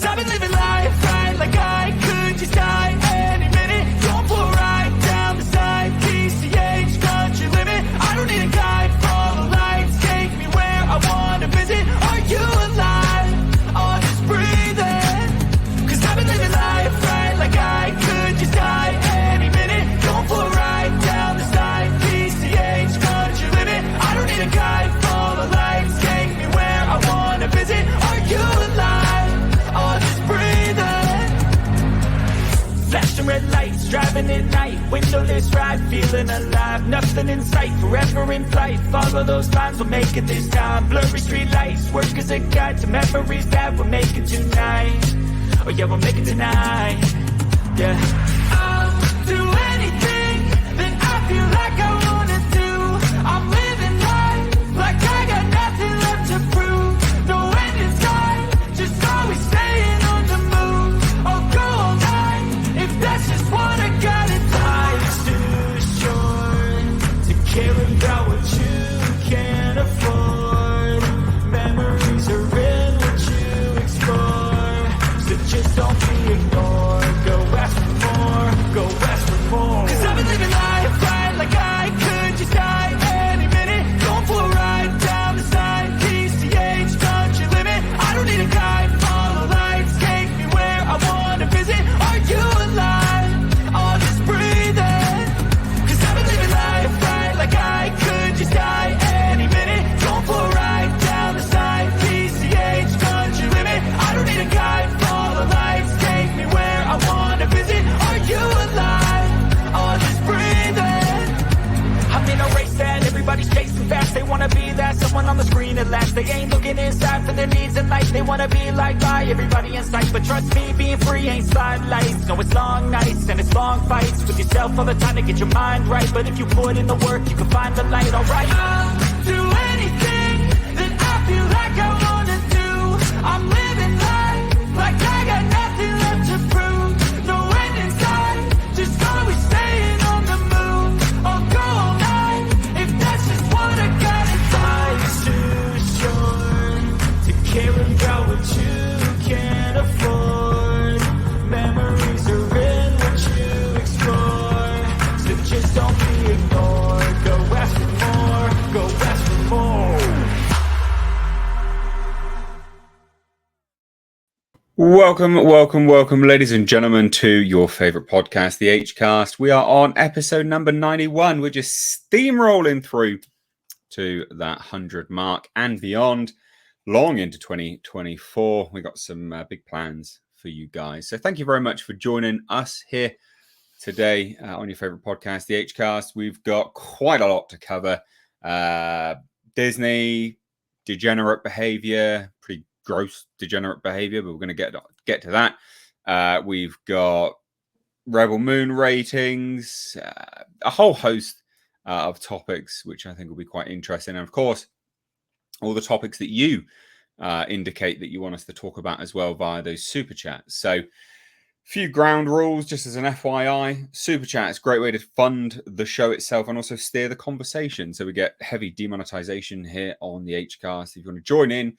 Cause I've been living life right like I could just die any minute. Going for a ride down the side, PCH, country limit. I don't need a guide, follow lights, take me where I wanna visit. Are you alive? Or just breathing? Cause I've been living life right like I could just die any minute. Going for a ride down the side, PCH, country limit. I don't need a guide, follow lights, take me where I wanna visit. Are you alive? Or just breathing? Flashing red lights, driving at night, windowless ride, feeling alive. Nothing in sight, forever in flight. Follow those lines, we'll make it this time. Blurry street lights, work as a guide to memories that we're making tonight. Oh yeah, we'll make it tonight. Yeah. I'll do anything that I feel like I wanna do. I'm living life like I got nothing left to prove. No end in sight, just always staying on the move. I'll go all night if that's just what I gotta do. Life's too short to care about what you can't afford. Memories are in what you explore, so just don't be ignored. Go ask for more, go ask for more. Cause I've been living life right like I could just die any minute. Going for a ride down the side, PCH, country limit. I don't need a guide, follow lights, take me where I wanna visit. Are you alive? Or just breathing? Cause I've been living life right like I could just die any minute. Going for a ride down the side, PCH, country limit. I don't need a guide, follow lights, take me where I wanna visit. Are you alive? Or just breathing? I'm in a race that everybody's chasing fast. They wanna be that someone on the screen at last. They ain't looking inside for their needs in life. They wanna be like by everybody in sight. But trust me, being free ain't spotlights. No, it's long nights and it's long fights with yourself all the time to get your mind right. But if you put in the work, you can find the light, alright? I'll do anything that I feel like I wanna do. I'm living life like I got nothing left to prove. No end in sight, just always staying on the move. I'll go all night if that's just what I gotta do. Life's too short to care about what you can't afford. Memories are in what you explore, so just don't be ignored. Go ask for more, go ask for more. Welcome, ladies and gentlemen, to your favorite podcast, the H-Cast. We are on episode number 91. We're just steamrolling through to that 100 mark and beyond, long into 2024. We got some big plans for you guys. So thank you very much for joining us here today on your favorite podcast, the H-Cast. We've got quite a lot to cover. Disney, degenerate behavior, pretty gross degenerate behavior, but we're going to get to that. We've got Rebel Moon ratings, a whole host of topics, which I think will be quite interesting. And of course, all the topics that you indicate that you want us to talk about as well via those super chats. So a few ground rules, just as an FYI. Super chat is a great way to fund the show itself and also steer the conversation. So we get heavy demonetization here on the H-Cast. If you want to join in,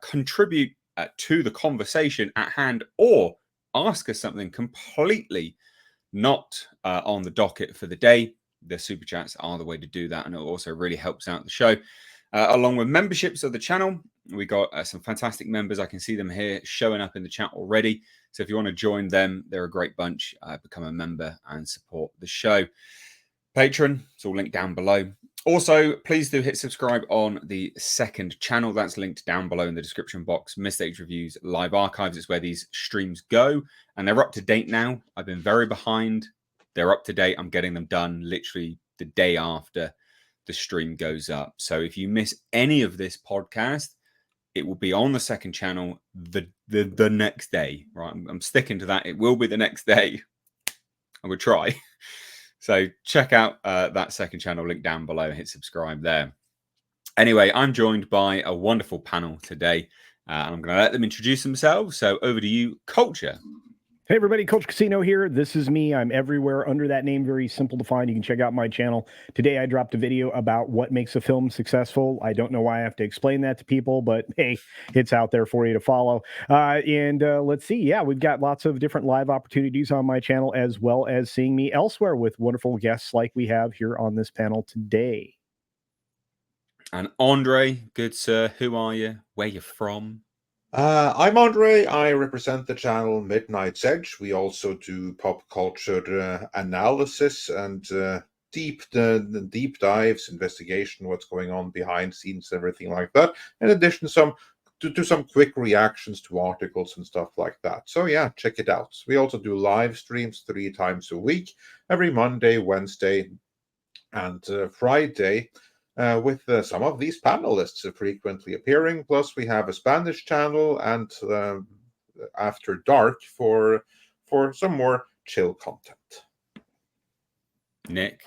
contribute to the conversation at hand, or ask us something completely not on the docket for the day, the super chats are the way to do that, and it also really helps out the show. Along with memberships of the channel, we got some fantastic members. I can see them here showing up in the chat already. So if you want to join them, they're a great bunch. Become a member and support the show. Patreon, it's all linked down below. Also, please do hit subscribe on the second channel. That's linked down below in the description box. Mistakes Reviews Live Archives is where these streams go. And they're up to date now. I've been very behind. They're up to date. I'm getting them done literally the day after the stream goes up. So if you miss any of this podcast, it will be on the second channel the next day. Right? I'm sticking to that. It will be the next day. I would try. So check out that second channel link down below and hit subscribe there. Anyway, I'm joined by a wonderful panel today. And I'm going to let them introduce themselves. So over to you, Culture. Hey everybody, Coach Casino here. This is me. I'm everywhere under that name. Very simple to find. You can check out my channel. Today I dropped a video about what makes a film successful. I don't know why I have to explain that to people, but hey, it's out there for you to follow. Let's see. Yeah, we've got lots of different live opportunities on my channel, as well as seeing me elsewhere with wonderful guests like we have here on this panel today. And Andre, good sir, who are you? Where you from? I'm Andre. I represent the channel Midnight's Edge. We also do pop culture analysis and deep dives, investigation, what's going on behind scenes, everything like that. In addition, to do some quick reactions to articles and stuff like that. So yeah, check it out. We also do live streams 3 times a week, every Monday, Wednesday, and Friday. With some of these panelists frequently appearing. Plus, we have a Spanish channel and After Dark for some more chill content. Nick?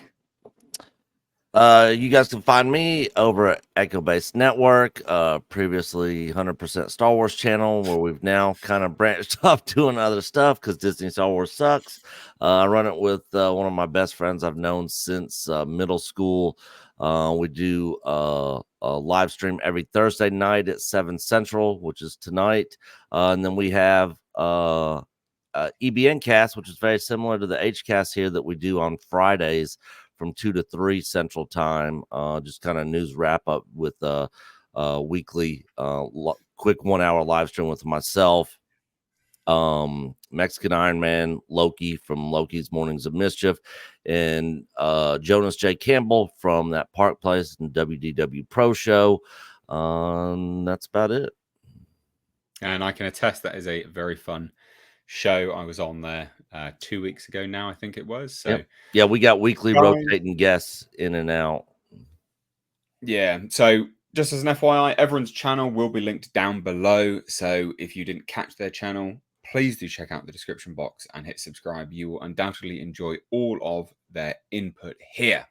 You guys can find me over at Echo Base Network, previously 100% Star Wars channel, where we've now kind of branched off doing other stuff because Disney Star Wars sucks. I run it with one of my best friends I've known since middle school. We do a live stream every Thursday night at 7 Central, which is tonight. And then we have EBN Cast, which is very similar to the HCast here that we do on Fridays from 2 to 3 Central Time. Just kind of news wrap up with a weekly quick 1 hour live stream with myself, Mexican Iron Man, Loki from Loki's Mornings of Mischief, and Jonas J. Campbell from that Park Place and WDW Pro Show. That's about it. And I can attest that is a very fun show. I was on there 2 weeks ago now, I think it was. So yep. Yeah, we got weekly rotating guests in and out. Yeah, so just as an FYI, everyone's channel will be linked down below. So if you didn't catch their channel, please do check out the description box and hit subscribe. You will undoubtedly enjoy all of their input here.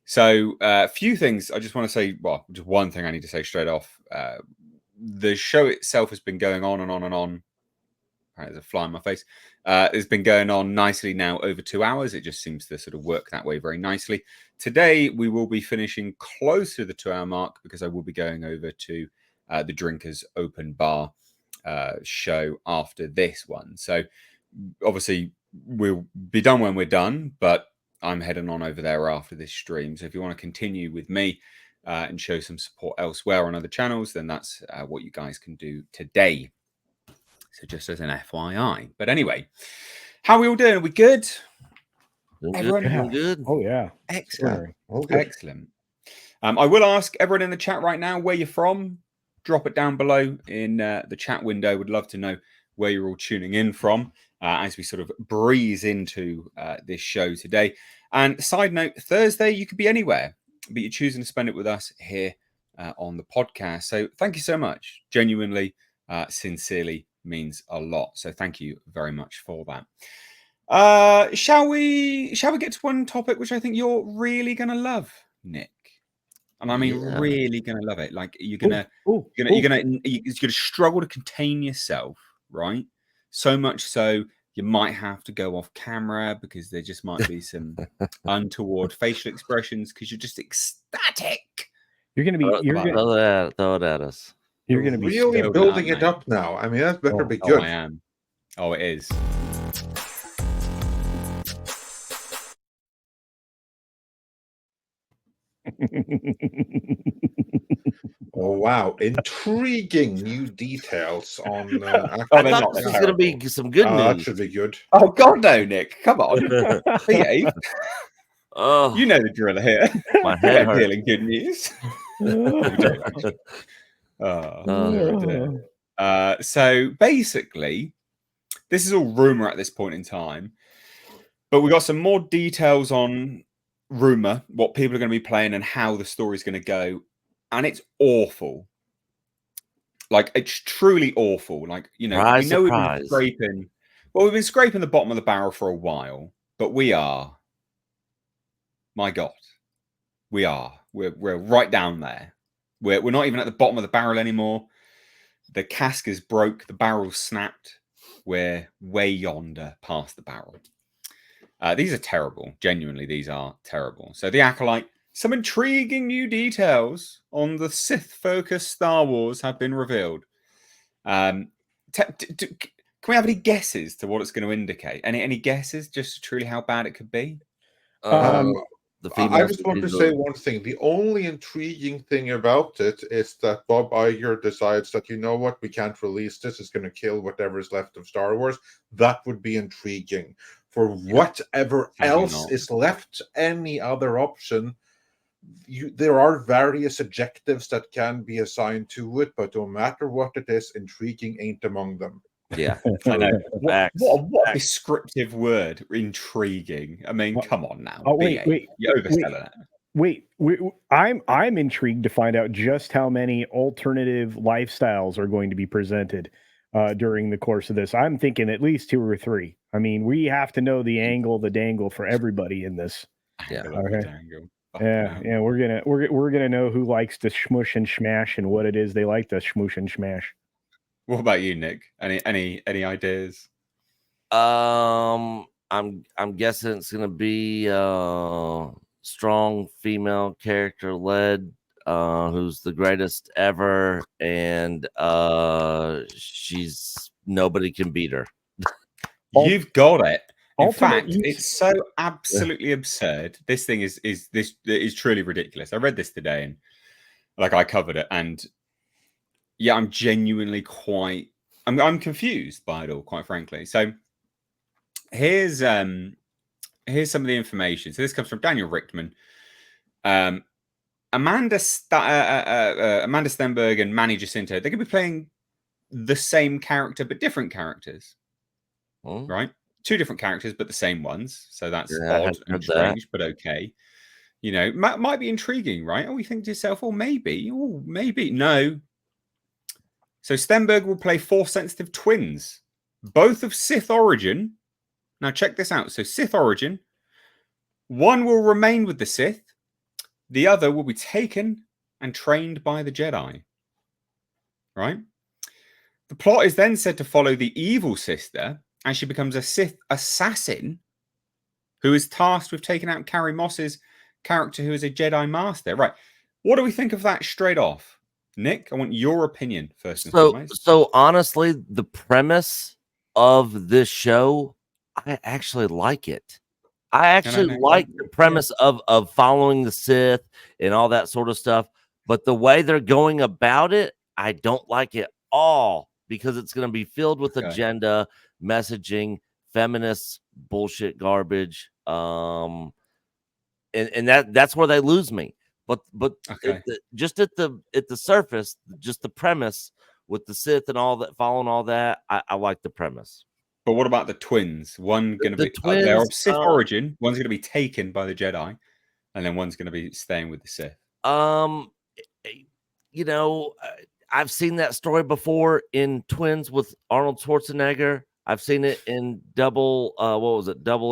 So a few things I just want to say. Well, just one thing I need to say straight off. The show itself has been going on and on and on. There's a fly in my face. It's been going on nicely now over 2 hours. It just seems to sort of work that way very nicely. Today, we will be finishing close to the 2 hour mark because I will be going over to the Drinkers Open Bar show after this one. So obviously, we'll be done when we're done, but I'm heading on over there after this stream. So if you want to continue with me and show some support elsewhere on other channels, then that's what you guys can do today. So just as an FYI. But anyway, how are we all doing? Are we good? Everyone good? Oh, yeah. Excellent. Okay. Excellent. I will ask everyone in the chat right now where you're from. Drop it down below in the chat window. Would love to know where you're all tuning in from as we sort of breeze into this show today. And side note, Thursday, you could be anywhere, but you're choosing to spend it with us here on the podcast. So thank you so much. Genuinely, sincerely means a lot. So thank you very much for that. Shall we get to one topic which I think you're really gonna love, Nick? And I mean really gonna love it. Like you're gonna struggle to contain yourself, right? So much so you might have to go off camera because there just might be some untoward facial expressions because you're just ecstatic. You're gonna be throw it at us. You're going to be really building it up now. I mean, that better be good. Oh, I am. Oh, it is. Oh, wow. Intriguing new details on... I thought this was going to be some good news. That should be good. Oh, God, no, Nick. Come on. Behave. Oh, you know the drill here. My head hurts. Dealing good news. So basically, this is all rumor at this point in time, but we got some more details on rumor, what people are going to be playing and how the story is going to go, and it's awful. Like it's truly awful. Like we know we've been scraping. Well, we've been scraping the bottom of the barrel for a while, but we are. My God, we are. We're right down there. We're not even at the bottom of the barrel anymore. The cask is broke. The barrel snapped. we're way yonder past the barrel. These are terrible. Genuinely, these are terrible. So the Acolyte, some intriguing new details on the Sith-focused Star Wars have been revealed. Can we have any guesses to what it's going to indicate? Any guesses just to truly how bad it could be? The I females just would want be to the- say one thing. The only intriguing thing about it is that Bob Iger decides that, you know what, we can't release this. It's going to kill whatever is left of Star Wars. That would be intriguing. For whatever Sadly else not. is left, any other option, there are various objectives that can be assigned to it, but no matter what it is, intriguing ain't among them. Yeah. I know. Facts. What a descriptive word. Intriguing. I mean, come on now. wait, BA. wait, You're overselling it. Wait, I'm intrigued to find out just how many alternative lifestyles are going to be presented during the course of this. I'm thinking at least 2 or 3. I mean, we have to know the angle, the dangle for everybody in this. Yeah. Okay. Yeah, we're gonna know who likes to shmush and smash and what it is they like to shmush and smash. What about you, Nick? Any ideas? I'm guessing it's gonna be strong female character led, who's the greatest ever, and she's nobody can beat her. You've got it. In Ultimate fact, use- it's so absolutely absurd. This thing is truly ridiculous. I read this today and I covered it, and yeah, I'm genuinely I'm confused by it all, quite frankly. So here's some of the information. So this comes from Daniel Richtman. Amanda Stenberg and Manny Jacinto, they're going to be playing the same character but different characters, right? 2 different characters but the same ones. So that's odd and strange, but okay. You know, might be intriguing, right? Oh, you think to yourself, oh, maybe. No. So Stenberg will play Force sensitive twins, both of Sith origin. Now check this out. So Sith origin, one will remain with the Sith, the other will be taken and trained by the Jedi. Right? The plot is then said to follow the evil sister as she becomes a Sith assassin who is tasked with taking out Carrie Moss's character who is a Jedi Master. Right. What do we think of that straight off? Nick, I want your opinion first and foremost. So honestly, the premise of this show, I actually like it. I actually like the premise of following the Sith and all that sort of stuff. But the way they're going about it, I don't like it all because it's going to be filled with agenda, messaging, feminist bullshit garbage. And that's where they lose me. But just at the surface, just the premise with the Sith and all that, following all that, I like the premise. But what about the twins? One going to be they're of Sith origin. One's going to be taken by the Jedi, and then one's going to be staying with the Sith. You know, I've seen that story before in Twins with Arnold Schwarzenegger. I've seen it in Double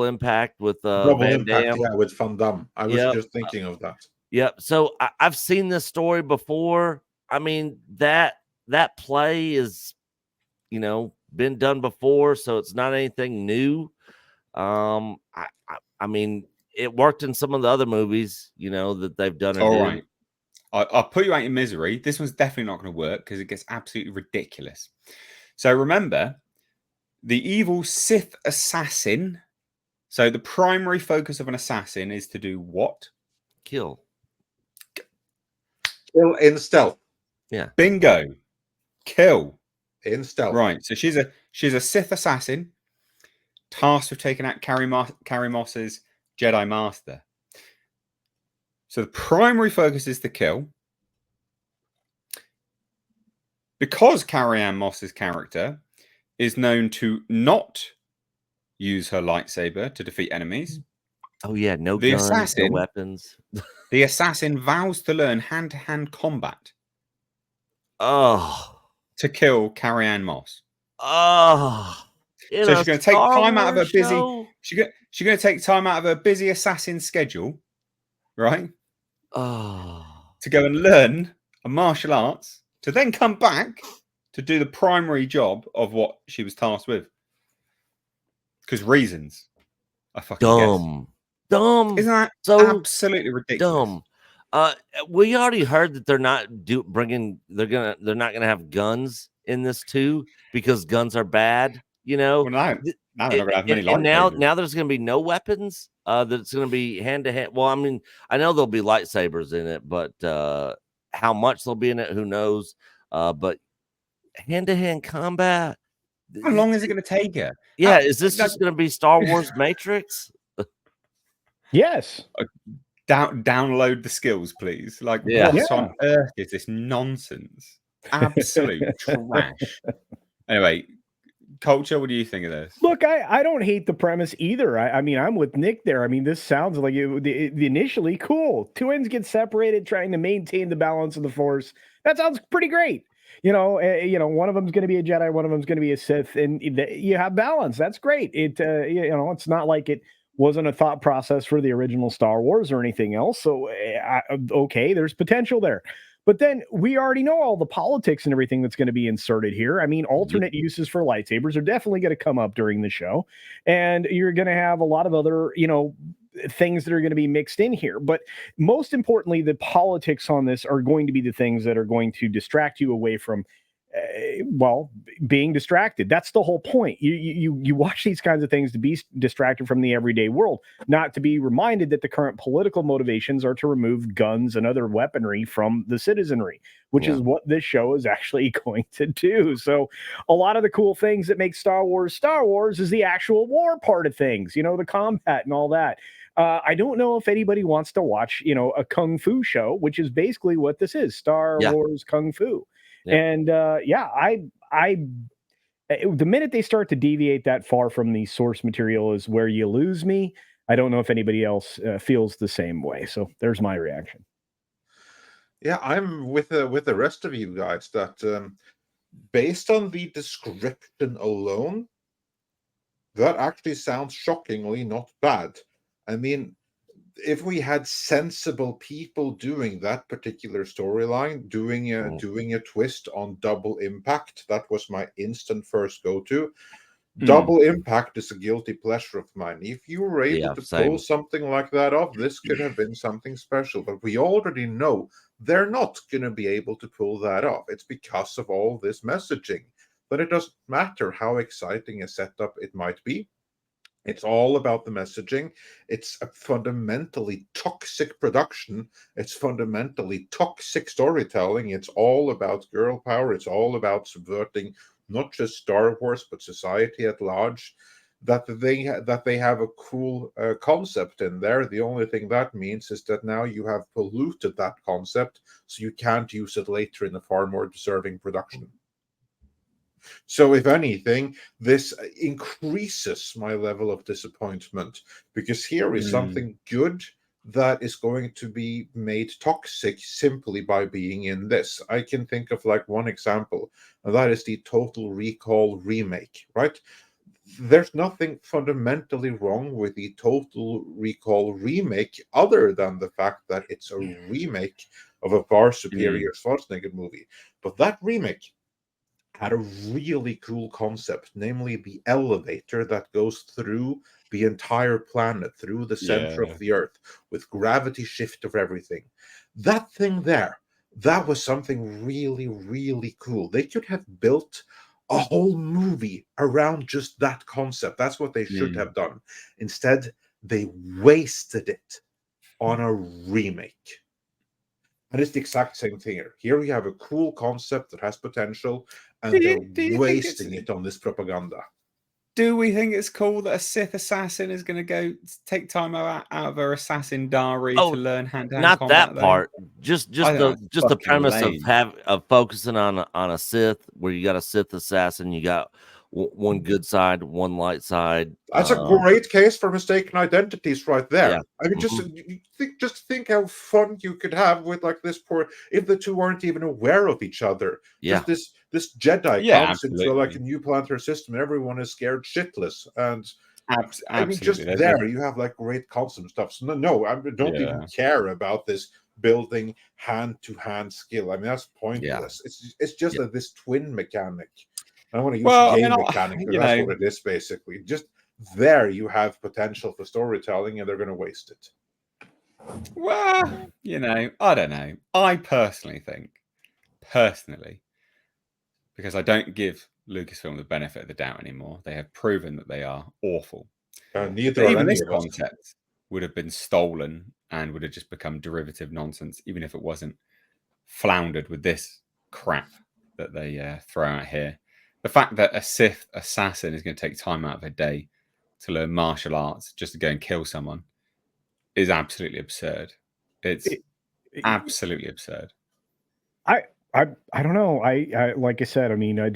Impact with Van Damme. Yeah, with Van Damme. I was just thinking of that. Yep. So I've seen this story before. I mean, that play is, you know, been done before, so it's not anything new. I mean, it worked in some of the other movies, you know, that they've done. All right. I'll put you out in misery. This one's definitely not going to work because it gets absolutely ridiculous. So remember, the evil Sith assassin. So the primary focus of an assassin is to do what? Kill in stealth. Yeah. Bingo. Kill. In stealth. Right. So she's a Sith assassin tasked with taking out Carrie Moss's Jedi Master. So the primary focus is to kill. Because Carrie Ann Moss's character is known to not use her lightsaber to defeat enemies. Oh yeah, no guns, no weapons. The assassin vows to learn hand-to-hand combat. To kill Carrie Ann Moss. So she's going to take time out of her busy. She's going to take time out of her busy assassin schedule, right? To go and learn a martial arts, to then come back to do the primary job of what she was tasked with. Because reasons are fucking dumb, Isn't that so absolutely ridiculous? dumb. We already heard that they're not they're not gonna have guns in this too, because guns are bad, you know. Well, now they're not going to have many And lightsabers. now there's gonna be no weapons. That it's gonna be hand to hand. Well, I mean, I know there'll be lightsabers in it, but how much they'll be in it, who knows? But hand to hand combat. How long is it going to take her? Yeah, is this just going to be Star Wars Matrix? Yes. Download the skills, please. Like, Yeah. what on earth is this nonsense? Absolute trash. Anyway, Culture, what do you think of this? Look, I don't hate the premise either. I mean, I'm with Nick there. I mean, this sounds like initially cool. Two ends get separated, trying to maintain the balance of the Force. That sounds pretty great. One of them's going to be a Jedi, one of them's going to be a Sith, and you have balance. That's great. It's not like it wasn't a thought process for the original Star Wars or anything else. So, okay, there's potential there. But then we already know all the politics and everything that's going to be inserted here. I mean, alternate uses for lightsabers are definitely going to come up during the show. And you're going to have a lot of other, things that are going to be mixed in here. But most importantly, the politics on this are going to be the things that are going to distract you away from being distracted. That's the whole point. You watch these kinds of things to be distracted from the everyday world, not to be reminded that the current political motivations are to remove guns and other weaponry from the citizenry, which is what this show is actually going to do. So a lot of the cool things that make Star Wars is the actual war part of things, the combat and all that. I don't know if anybody wants to watch, a kung fu show, which is basically what this is, Star Wars Kung Fu. Yeah. And the minute they start to deviate that far from the source material is where you lose me. I don't know if anybody else feels the same way. So there's my reaction. Yeah, I'm with the rest of you guys that based on the description alone, that actually sounds shockingly not bad. I mean, if we had sensible people doing that particular storyline, doing a twist on Double Impact, that was my instant first go-to. Double Impact is a guilty pleasure of mine. If you were able to pull something like that off, this could have been something special. But we already know they're not going to be able to pull that off. It's because of all this messaging. But it doesn't matter how exciting a setup it might be. It's all about the messaging. It's a fundamentally toxic production. It's fundamentally toxic storytelling. It's all about girl power. It's all about subverting not just Star Wars, but society at large. That they have a cool concept in there. The only thing that means is that now you have polluted that concept, so you can't use it later in a far more deserving production. So if anything, this increases my level of disappointment, because here is something good that is going to be made toxic simply by being in this. I can think of like one example, and that is the Total Recall remake, right? There's nothing fundamentally wrong with the Total Recall remake other than the fact that it's a remake of a far superior Schwarzenegger movie. But that remake had a really cool concept, namely the elevator that goes through the entire planet, through the center of the Earth, with gravity shift of everything. That thing there, that was something really, really cool. They could have built a whole movie around just that concept. That's what they should have done. Instead, they wasted it on a remake. And it's the exact same thing here. Here we have a cool concept that has potential, and they're wasting it on this propaganda. Do we think it's cool that a Sith assassin is going to go take time out of her assassin diary to learn hand-to-hand combat? Not that part. Just the premise of focusing on a Sith, where you got a Sith assassin, you got one good side, one light side. That's a great case for mistaken identities right there. Yeah. I mean, just think how fun you could have with like this poor, if the two aren't even aware of each other. Yeah. Just this Jedi comes into like a new planetary system, everyone is scared shitless. And I mean, just there you have like great concept stuff. So no, I don't even care about this building hand-to-hand skill. I mean, that's pointless. It's just this twin mechanic. I don't want to use game mechanic, but that's what it is basically. Just there you have potential for storytelling, and they're going to waste it. Well, you know, I don't know. I personally think, because I don't give Lucasfilm the benefit of the doubt anymore. They have proven that they are awful. Neither But are even any this of us. concept would have been stolen and would have just become derivative nonsense, even if it wasn't floundered with this crap that they throw out here. The fact that a Sith assassin is going to take time out of her day to learn martial arts just to go and kill someone is absolutely absurd. It's absolutely absurd. I don't know. I like I said, I mean, I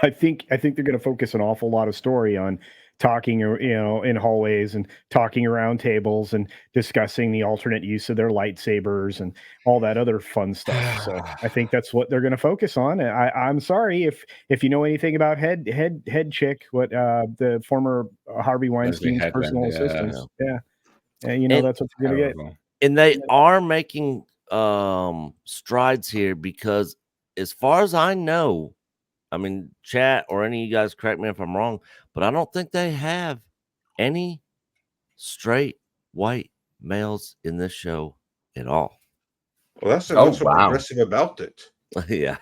think they're going to focus an awful lot of story on talking, in hallways and talking around tables and discussing the alternate use of their lightsabers and all that other fun stuff. So I think that's what they're going to focus on. And I'm sorry if you know anything about head chick, what the former Harvey Weinstein's Headland, personal yeah. assistants. Yeah. And- that's what you're going to get. Terrible. And they are making strides here, because as far as I know, I mean, chat or any of you guys correct me if I'm wrong, but I don't think they have any straight white males in this show at all. Well, that's Oh, what's so wow. impressive about it. Yeah.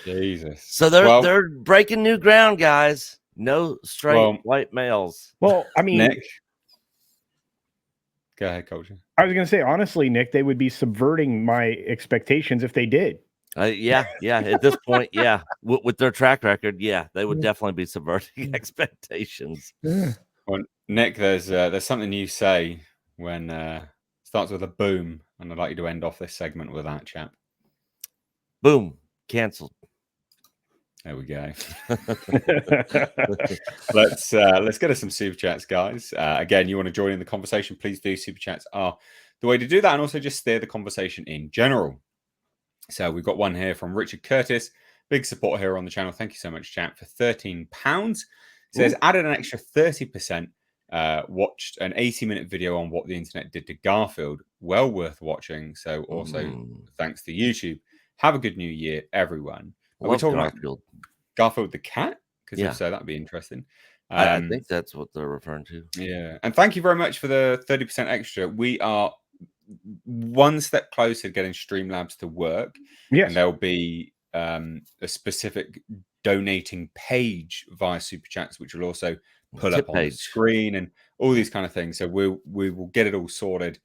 Jesus. So they're breaking new ground, guys. No straight white males. Well, I mean, Nick, go ahead, Culture. I was going to say, honestly, Nick, they would be subverting my expectations if they did. Yeah. At this point, yeah, with their track record, yeah, they would definitely be subverting expectations. Yeah. Well, Nick, there's something you say when starts with a boom, and I'd like you to end off this segment with that, chap. Boom, canceled. There we go. Let's get us some super chats, guys. Again, you want to join in the conversation, please do. Super chats are the way to do that, and also just steer the conversation in general. So we've got one here from Richard Curtis, big support here on the channel. Thank you so much, chat, for £13. Says added an extra 30%. Watched an 80-minute video on what the internet did to Garfield. Well worth watching. So also thanks to YouTube. Have a good new year, everyone. Are we talking Garfield. about Garfield the cat? Because Yeah. if so, that'd be interesting. I think that's what they're referring to. Yeah. And thank you very much for the 30% extra. We are one step closer to getting Streamlabs to work. Yes. And there'll be a specific donating page via Super Chats, which will also pull up on the screen and all these kind of things. So we will get it all sorted.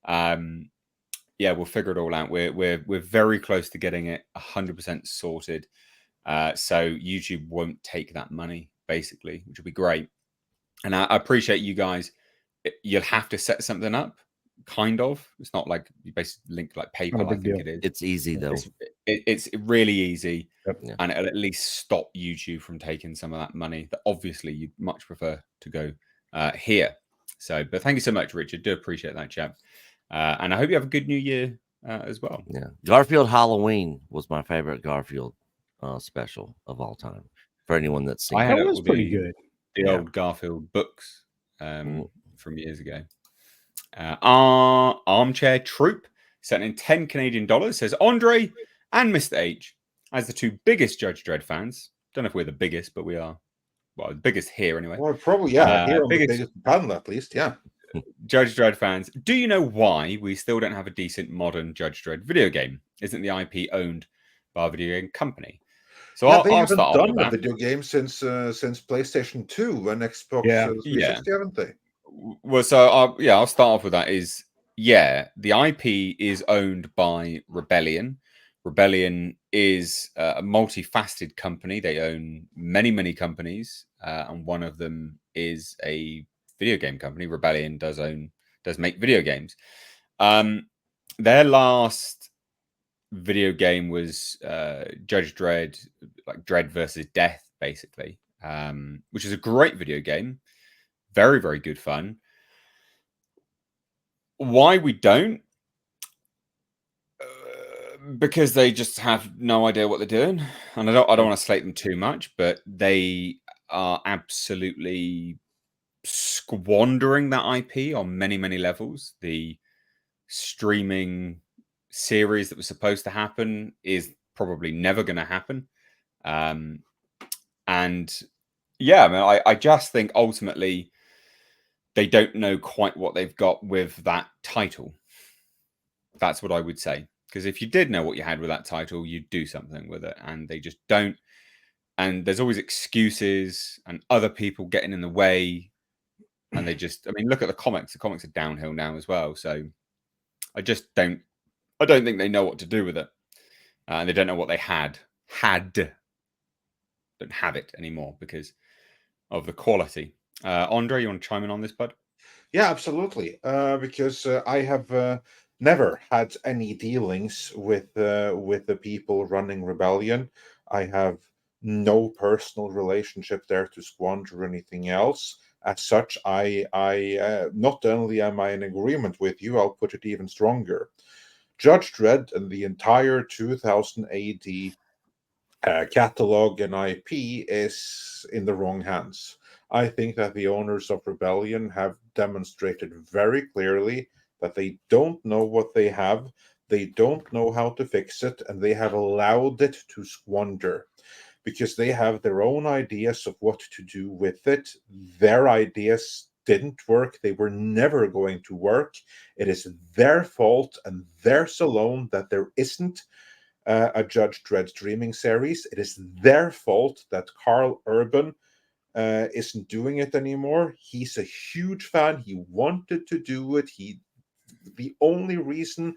We'll figure it all out. We're very close to getting it 100% sorted. So YouTube won't take that money, basically, which will be great. And I appreciate you guys. You'll have to set something up, kind of. It's not like you basically link like PayPal. I think it is. It's easy though. It's really easy, Yep. and it'll at least stop YouTube from taking some of that money that obviously you'd much prefer to go here. So, but thank you so much, Richard. Do appreciate that, chap. And I hope you have a good new year as well. Yeah, Garfield Halloween was my favorite Garfield special of all time. For anyone that's seen, That was pretty good. The old Garfield books from years ago. Armchair Troop sent in 10 Canadian dollars. Says Andre and Mr. H, as the two biggest Judge Dredd fans. Don't know if we're the biggest, but we are. Well, the biggest here anyway. Well, probably, yeah. Here on the biggest panel, at least, yeah. Judge Dredd fans, do you know why we still don't have a decent modern Judge Dredd video game? Isn't the IP owned by a video game company? So yeah, I'll start done off with a video game since PlayStation 2 and Xbox 360, haven't they? Well, so I'll start off with that. The IP is owned by Rebellion. Rebellion is a multifaceted company. They own many companies, and one of them is a video game company. Rebellion does make video games. Their last video game was Judge Dredd, like Dredd versus Death, basically, which is a great video game. Very, very good fun. Why we don't? Because they just have no idea what they're doing, and I don't want to slate them too much, but they are absolutely squandering that IP on many levels. The streaming series that was supposed to happen is probably never going to happen, and Yeah, I mean, I just think ultimately they don't know quite what they've got with that title. That's what I would say. Because if you did know what you had with that title, you'd do something with it, and they just don't. And there's always excuses and other people getting in the way, and they just. I mean, look at the comics. The comics are downhill now as well. So I just don't. I don't think they know what to do with it, and they don't know what they had. Don't have it anymore because of the quality. Andre, you want to chime in on this, bud? Yeah, absolutely. Because I have never had any dealings with the people running Rebellion. I have no personal relationship there to squander or anything else. As such, I not only am I in agreement with you, I'll put it even stronger. Judge Dredd and the entire 2000 AD catalog and IP is in the wrong hands. I think that the owners of Rebellion have demonstrated very clearly that they don't know what they have, they don't know how to fix it, and they have allowed it to squander because they have their own ideas of what to do with it. Their ideas didn't work, they were never going to work. It is their fault and theirs alone that there isn't a Judge Dredd streaming series. It is their fault that Carl Urban isn't doing it anymore. He's a huge fan. He wanted to do it. The only reason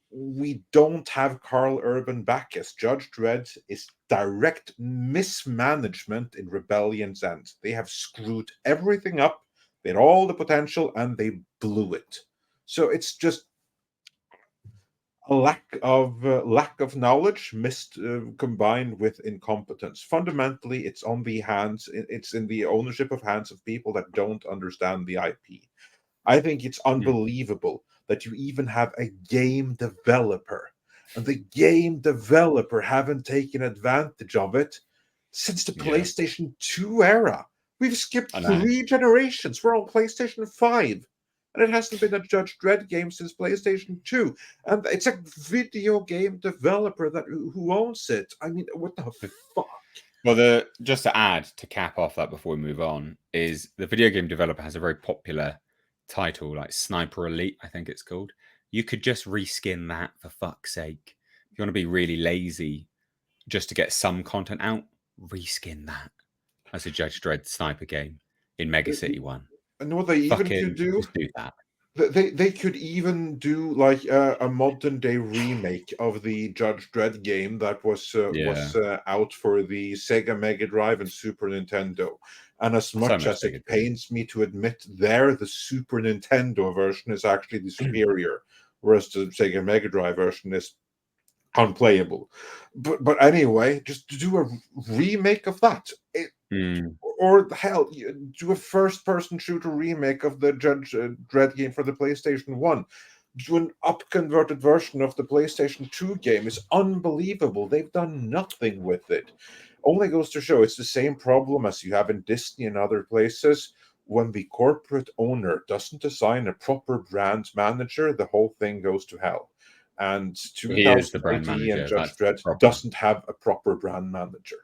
we don't have Carl Urban back as Judge Dredd is direct mismanagement in Rebellion's end. They have screwed everything up. They had all the potential and they blew it. So it's just a lack of knowledge missed combined with incompetence. Fundamentally, it's on the hands. It's in the ownership of hands of people that don't understand the IP. I think it's unbelievable that you even have a game developer, and the game developer haven't taken advantage of it since the Yeah. PlayStation 2 era. We've skipped I know. 3 generations. We're on PlayStation 5. And it hasn't been a Judge Dredd game since PlayStation 2. And it's a video game developer who owns it. I mean, what the fuck? Well, just to add to cap off that before we move on, is the video game developer has a very popular title like Sniper Elite, I think it's called. You could just reskin that for fuck's sake. If you want to be really lazy just to get some content out, reskin that as a Judge Dredd sniper game in Mega City 1. And what they even Fucking could do, just do that. they could even do like a modern day remake of the Judge Dredd game that was out for the Sega Mega Drive and Super Nintendo. And as much as it pains me to admit, the Super Nintendo version is actually the superior, whereas the Sega Mega Drive version is unplayable. But anyway, just to do a remake of that. Or hell, do a first-person shooter remake of the Judge Dredd game for the PlayStation 1. Do an up-converted version of the PlayStation 2 game. It's unbelievable. They've done nothing with it. Only goes to show it's the same problem as you have in Disney and other places. When the corporate owner doesn't assign a proper brand manager, the whole thing goes to hell. And 2018 and Judge Dredd doesn't have a proper brand manager.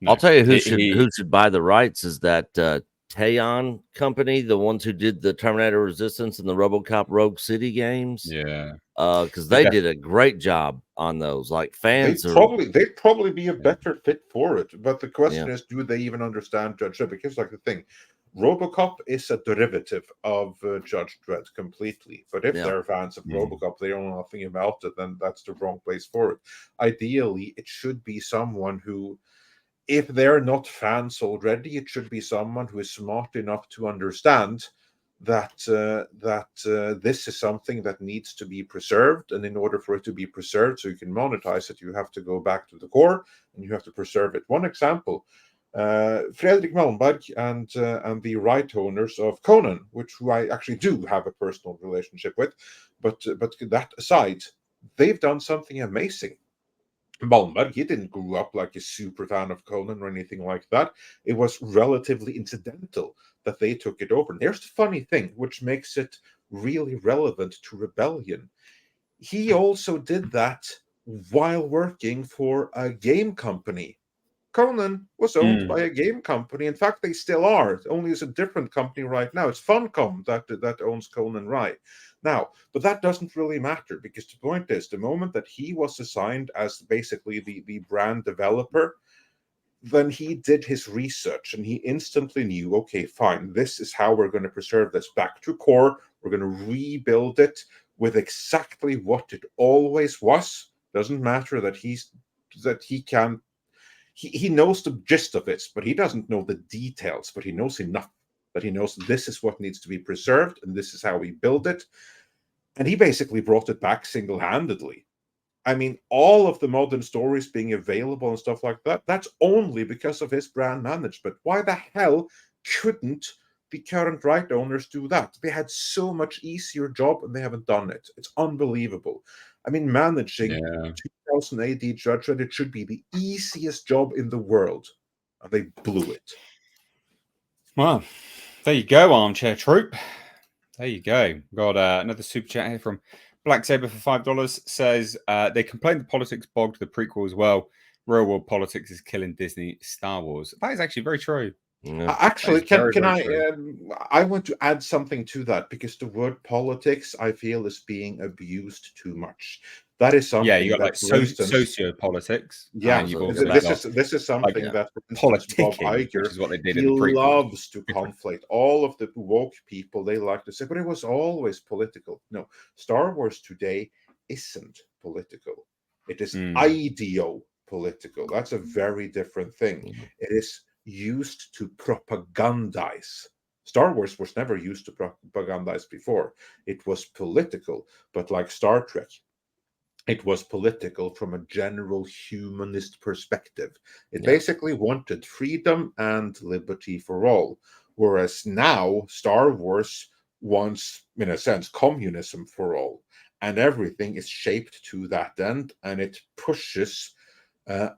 No, I'll tell you who should buy the rights is that Teon company, the ones who did the Terminator Resistance and the RoboCop Rogue City games. Yeah, because they did a great job on those. Like fans, they'd probably be a better fit for it. But the question is, do they even understand Judge Dredd? Because like the thing, RoboCop is a derivative of Judge Dredd completely. But if they're fans of RoboCop, they don't know nothing about it, then that's the wrong place for it. Ideally, it should be someone who, if they're not fans already, it should be someone who is smart enough to understand that this is something that needs to be preserved, and in order for it to be preserved, so you can monetize it, you have to go back to the core and you have to preserve it. One example: Fredrik Malmberg and the right owners of Conan, who I actually do have a personal relationship with, but that aside, they've done something amazing. Malmberg, he didn't grow up like a super fan of Conan or anything like that. It was relatively incidental that they took it over. And here's the funny thing, which makes it really relevant to Rebellion. He also did that while working for a game company. Conan was owned by a game company. In fact, they still are. Only it's a different company right now. It's Funcom that owns Conan Rye now. But that doesn't really matter, because the point is, the moment that he was assigned as basically the brand developer, then he did his research and he instantly knew, okay, fine, this is how we're going to preserve this back to core. We're going to rebuild it with exactly what it always was. Doesn't matter that he knows the gist of it, but he doesn't know the details, but he knows enough that he knows this is what needs to be preserved and this is how we build it. And he basically brought it back single-handedly. I mean, all of the modern stories being available and stuff like that, that's only because of his brand management. Why the hell couldn't the current right owners do that? They had so much easier job and they haven't done it. It's unbelievable. I mean, managing 2000 AD Judge Red, it should be the easiest job in the world. And they blew it. Well, there you go, Armchair Troop. There you go. Got another super chat here from Black Saber for $5. Says they complained the politics bogged the prequel as well. Real world politics is killing Disney Star Wars. That is actually very true. Yeah. Actually, very, can very I? true. I want to add something to that, because the word politics, I feel, is being abused too much. That is something. Yeah, you got that, like for instance, sociopolitics. yeah, and you've also this is something like, that, for instance, Bob politicking, Iger, which is what they did he in the prequel. loves to conflate. All of the woke people, they like to say, but it was always political. No, Star Wars today isn't political. It is ideo-political. That's a very different thing. It is used to propagandize. Star Wars was never used to propagandize before. It was political, but like Star Trek, it was political from a general humanist perspective. It basically wanted freedom and liberty for all. Whereas now, Star Wars wants, in a sense, communism for all. And everything is shaped to that end, and it pushes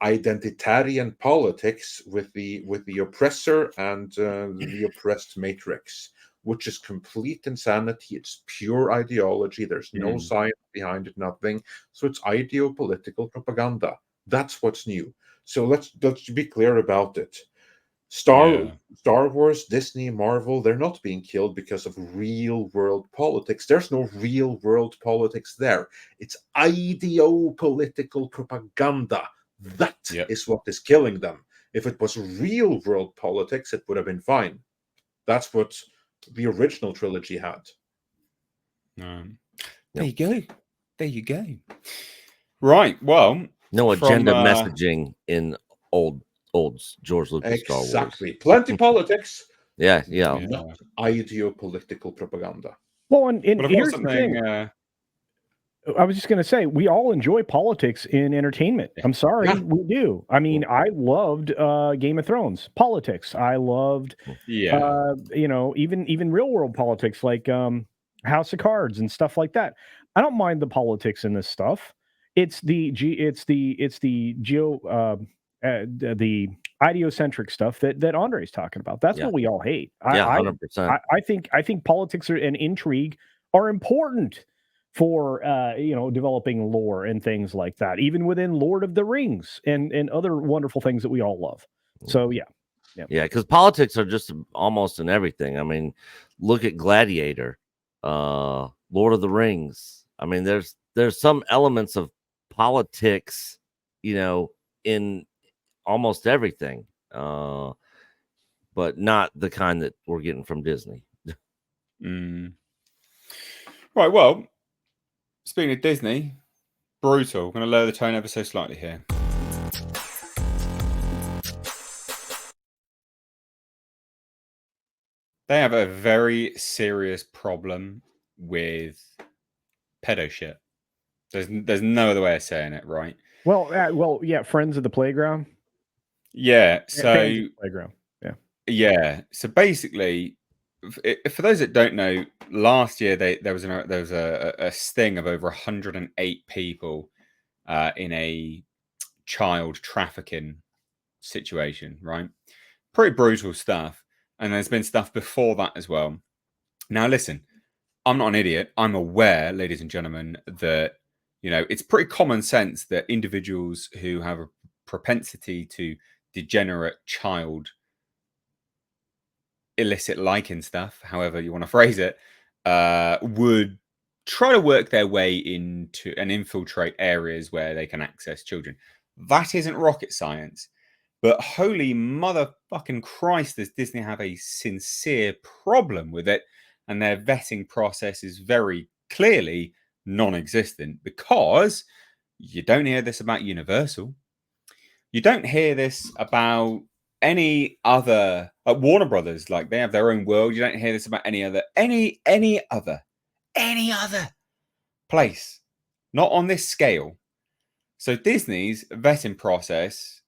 identitarian politics with the oppressor and the oppressed matrix, which is complete insanity. It's pure ideology. There's no science behind it, nothing. So it's ideo-political propaganda. That's what's new. So let's be clear about it. Star Wars, Disney, Marvel, they're not being killed because of real world politics. There's no real world politics there. It's ideo-political propaganda. That is what is killing them. If it was real world politics, it would have been fine. That's what the original trilogy had. There you go. There you go. Right. Well, no agenda messaging in old George Lucas Star Wars. Exactly. Plenty politics. Yeah. Not ideo-political propaganda. Well, and here's the thing. I was just going to say, we all enjoy politics in entertainment. I'm sorry, we do. I mean, I loved Game of Thrones politics. I loved, even real world politics like House of Cards and stuff like that. I don't mind the politics in this stuff. It's the ideocentric stuff that Andre's talking about. That's what we all hate. 100%. I think politics and intrigue are important for developing lore and things like that, even within Lord of the Rings and other wonderful things that we all love. So yeah, because politics are just almost in everything. I mean, look at Gladiator, Lord of the Rings. I mean, there's some elements of politics, in almost everything, but not the kind that we're getting from Disney. Right. Well, speaking of Disney, brutal. I'm going to lower the tone ever so slightly here. They have a very serious problem with pedo shit. There's no other way of saying it, right? Well, yeah. Friends of the Playground. Yeah. So Playground. Yeah. So basically, for those that don't know, last year there was a sting of over 108 people in a child trafficking situation, right? Pretty brutal stuff. And there's been stuff before that as well. Now, listen, I'm not an idiot. I'm aware, ladies and gentlemen, that it's pretty common sense that individuals who have a propensity to degenerate child illicit liking stuff, however you want to phrase it, would try to work their way into and infiltrate areas where they can access children. That isn't rocket science. But holy motherfucking Christ, does Disney have a sincere problem with it? And their vetting process is very clearly non-existent, because you don't hear this about Universal. You don't hear this about any other Warner Brothers. Like, they have their own world. You don't hear this about any other place. Not on this scale. So Disney's vetting process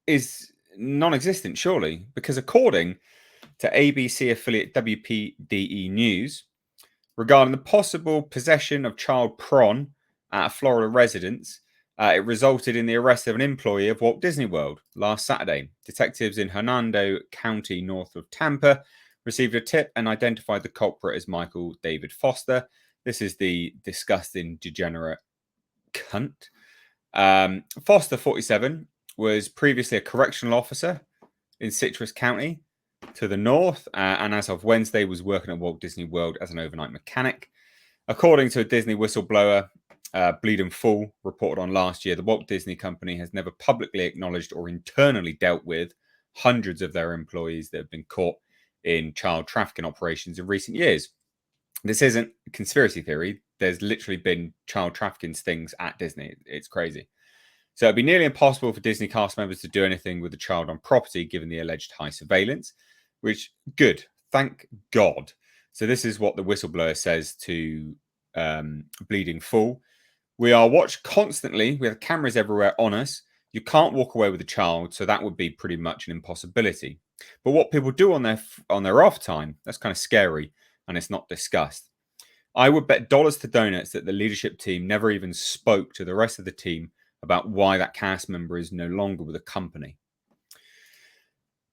is non-existent, surely, because according to ABC affiliate WPDE News, regarding the possible possession of child porn at a Florida residence, it resulted in the arrest of an employee of Walt Disney World last Saturday. Detectives in Hernando County, north of Tampa, received a tip and identified the culprit as Michael David Foster. This is the disgusting degenerate cunt. Foster, 47, was previously a correctional officer in Citrus County to the north, and as of Wednesday was working at Walt Disney World as an overnight mechanic. According to a Disney whistleblower, Bleeding Full reported on last year, the Walt Disney Company has never publicly acknowledged or internally dealt with hundreds of their employees that have been caught in child trafficking operations in recent years. This isn't a conspiracy theory. There's literally been child trafficking stings at Disney. It's crazy. So it'd be nearly impossible for Disney cast members to do anything with the child on property, given the alleged high surveillance, which, good, thank God. So this is what the whistleblower says to Bleeding Full. We are watched constantly. We have cameras everywhere on us. You can't walk away with a child, so that would be pretty much an impossibility. But what people do on their off time, that's kind of scary, and it's not discussed. I would bet dollars to donuts that the leadership team never even spoke to the rest of the team about why that cast member is no longer with the company.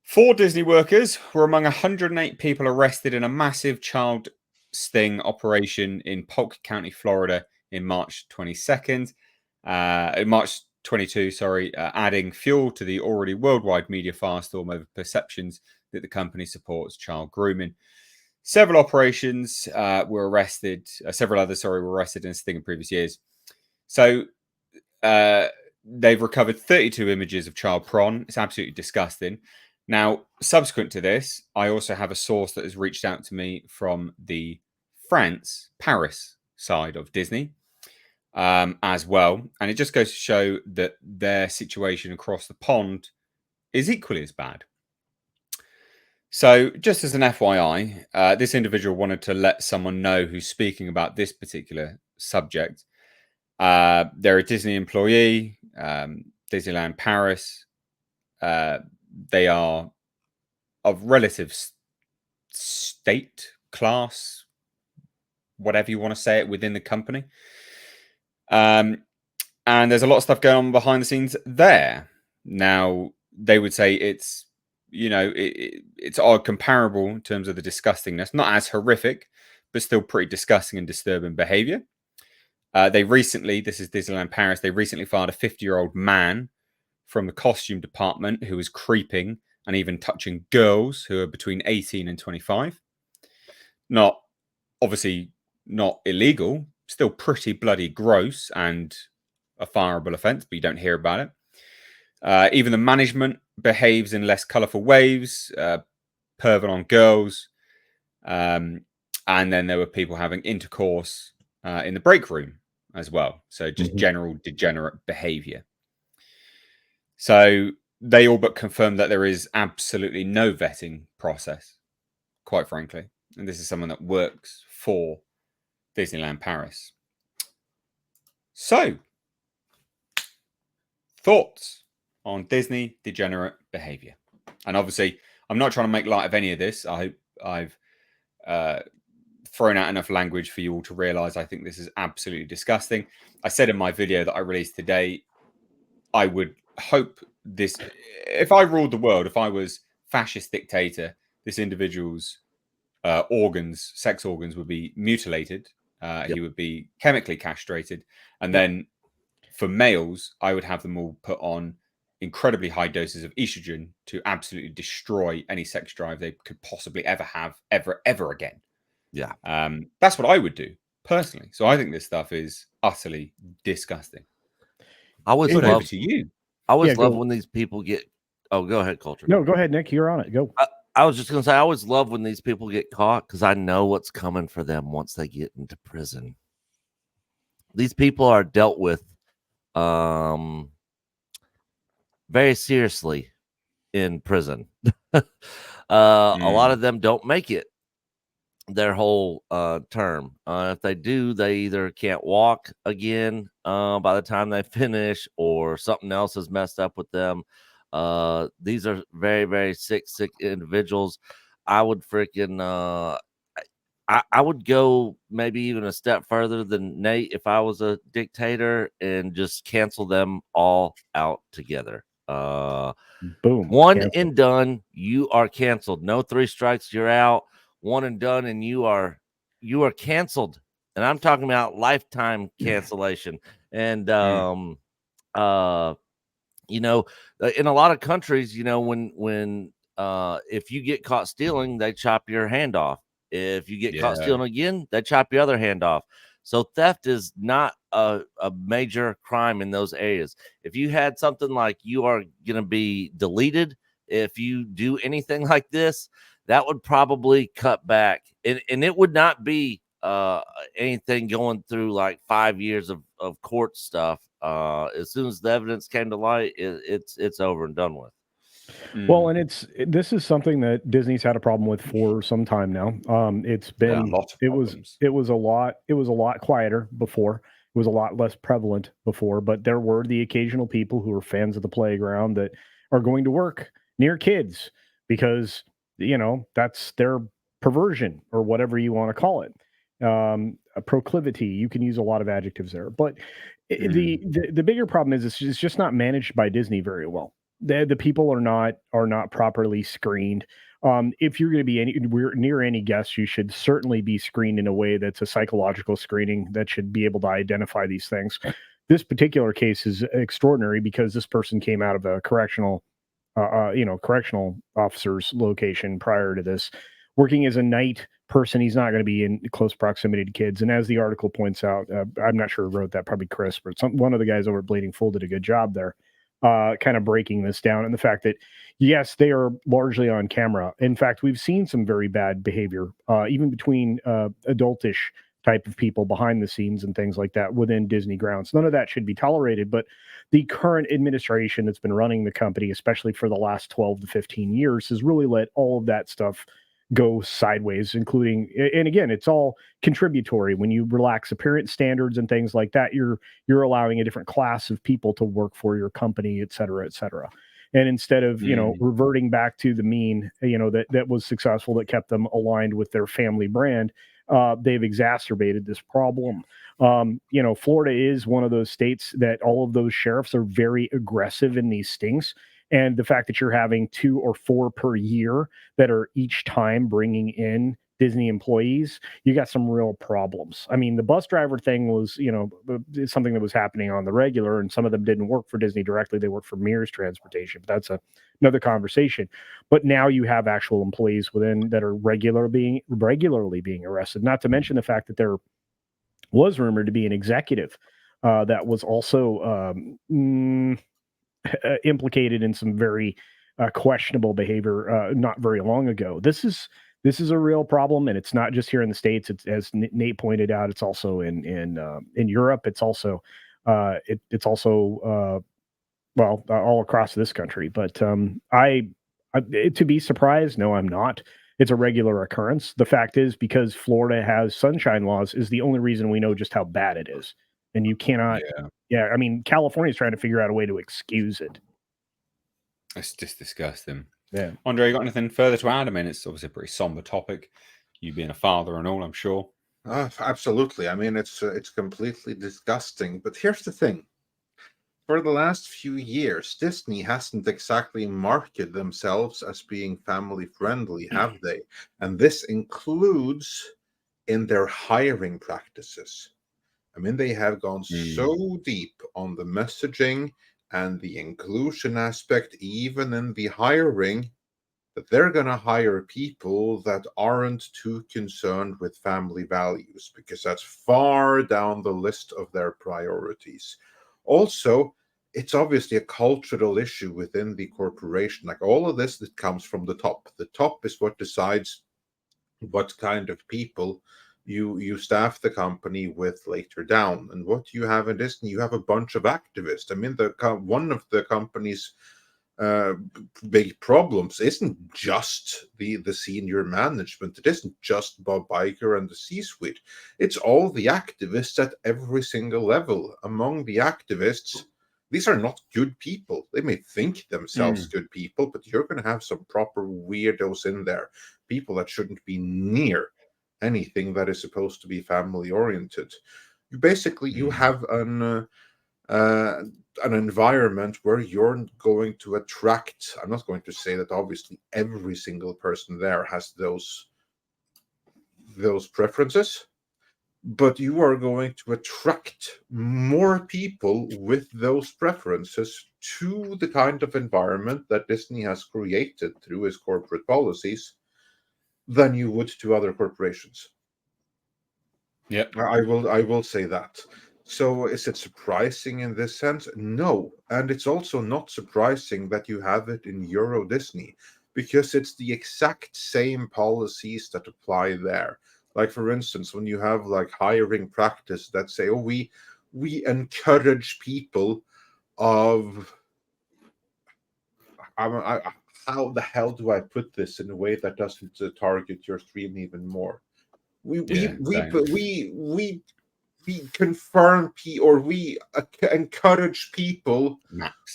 4 Disney workers were among 108 people arrested in a massive child sting operation in Polk County, Florida, in March 22nd. March 22, adding fuel to the already worldwide media firestorm over perceptions that the company supports child grooming. Several operations were arrested. Several others, were arrested in a sting in previous years. So they've recovered 32 images of child porn. It's absolutely disgusting. Now, subsequent to this, I also have a source that has reached out to me from the Paris side of Disney as well. And it just goes to show that their situation across the pond is equally as bad. So just as an FYI, this individual wanted to let someone know who's speaking about this particular subject. They're a Disney employee, Disneyland Paris. They are of relative state, class, whatever you want to say it, within the company. And there's a lot of stuff going on behind the scenes there. Now, they would say it's, it's odd, comparable in terms of the disgustingness, not as horrific, but still pretty disgusting and disturbing behavior. They recently, this is Disneyland Paris, they recently fired a 50-year-old man from the costume department who was creeping and even touching girls who are between 18 and 25. Obviously not illegal, still pretty bloody gross and a fireable offense, but you don't hear about it. Even the management behaves in less colourful ways, pervert on girls. And then there were people having intercourse in the break room as well. So just general degenerate behaviour. So they all but confirmed that there is absolutely no vetting process, quite frankly. And this is someone that works for Disneyland Paris. So, thoughts on Disney degenerate behavior? And obviously, I'm not trying to make light of any of this. I hope I've thrown out enough language for you all to realize I think this is absolutely disgusting. I said in my video that I released today, I would hope this, if I ruled the world, if I was fascist dictator, this individual's sex organs would be mutilated. He would be chemically castrated. And then for males, I would have them all put on incredibly high doses of estrogen to absolutely destroy any sex drive they could possibly ever have ever again. Yeah. That's what I would do personally. So I think this stuff is utterly disgusting. I always But love over to you. I always Yeah, love go. when these people get. Oh, go ahead, Culture. No, go ahead, Nick. You're on it. Go. I was just gonna say I always love when these people get caught because I know what's coming for them once they get into prison. These people are dealt with very seriously in prison. A lot of them don't make it their whole term. If they do, they either can't walk again by the time they finish, or something else is messed up with them. These are very, very sick individuals. I would freaking I would go maybe even a step further than Nate if I was a dictator and just cancel them all out together. Boom. One Cancel. and done, you are canceled. No 3 strikes, you're out. One and done, and you are canceled. And I'm talking about lifetime cancellation. And you know, in a lot of countries, you know, when if you get caught stealing, they chop your hand off. If you get caught stealing again, they chop your other hand off. So theft is not a major crime in those areas. If you had something like you are going to be deleted, if you do anything like this, that would probably cut back. And it would not be anything going through like 5 years of court stuff. As soon as the evidence came to light, it's over and done with. Well, and this is something that Disney's had a problem with for some time now. It's been lots of it problems. was a lot quieter before. It was a lot less prevalent before, but there were the occasional people who are fans of the playground that are going to work near kids because that's their perversion or whatever you want to call it. A proclivity. You can use a lot of adjectives there, but the bigger problem is it's just not managed by Disney very well. The people are not properly screened. If you're going to be near any guests, you should certainly be screened in a way that's a psychological screening that should be able to identify these things. This particular case is extraordinary because this person came out of a correctional officer's location prior to this, working as a night person. He's not going to be in close proximity to kids. And as the article points out, I'm not sure who wrote that, probably Chris, but one of the guys over at Bleeding Full did a good job there. Kind of breaking this down, and the fact that yes, they are largely on camera. In fact, we've seen some very bad behavior, even between adultish type of people behind the scenes and things like that within Disney grounds. None of that should be tolerated, but the current administration that's been running the company, especially for the last 12 to 15 years, has really let all of that stuff go sideways, including, and again, it's all contributory. When you relax appearance standards and things like that, you're allowing a different class of people to work for your company, et cetera, et cetera. And instead of reverting back to the mean, that was successful, that kept them aligned with their family brand, they've exacerbated this problem. Florida is one of those states that all of those sheriffs are very aggressive in these stings. And the fact that you're having 2 or 4 per year that are each time bringing in Disney employees, you got some real problems. I mean, the bus driver thing was, something that was happening on the regular, and some of them didn't work for Disney directly. They worked for Mears Transportation, but that's another conversation. But now you have actual employees within that are regularly being arrested, not to mention the fact that there was rumored to be an executive that was also implicated in some very questionable behavior not very long ago. This is a real problem, and it's not just here in the States. It's, as Nate pointed out, it's also in Europe. It's also all across this country. But to be surprised, no, I'm not. It's a regular occurrence. The fact is, because Florida has sunshine laws, is the only reason we know just how bad it is. And you cannot. Yeah, I mean, California's trying to figure out a way to excuse it. It's just disgusting. Yeah. Andre, you got anything further to add? I mean, it's obviously a pretty somber topic. You being a father and all, I'm sure. Absolutely. I mean, it's completely disgusting. But here's the thing. For the last few years, Disney hasn't exactly marketed themselves as being family friendly, have they? And this includes in their hiring practices. I mean, they have gone so deep on the messaging and the inclusion aspect, even in the hiring, that they're going to hire people that aren't too concerned with family values, because that's far down the list of their priorities. Also, it's obviously a cultural issue within the corporation. Like all of this that comes from the top. The top is what decides what kind of people you staff the company with later down. And what you have in Disney, you have a bunch of activists. I mean, one of the company's big problems isn't just the senior management. It isn't just Bob Iger and the C-suite. It's all the activists at every single level. Among the activists, these are not good people. They may think themselves good people, but you're going to have some proper weirdos in there, people that shouldn't be near anything that is supposed to be family oriented. You have an environment where you're going to attract. I'm not going to say that obviously every single person there has those preferences, but you are going to attract more people with those preferences to the kind of environment that Disney has created through its corporate policies than you would to other corporations. Yep. I will say that. So is it surprising in this sense? No. And it's also not surprising that you have it in Euro Disney, because it's the exact same policies that apply there. Like, for instance, when you have like hiring practice that say, oh, we encourage people of how the hell do I put this in a way that doesn't target your stream even more? We confirm or we encourage people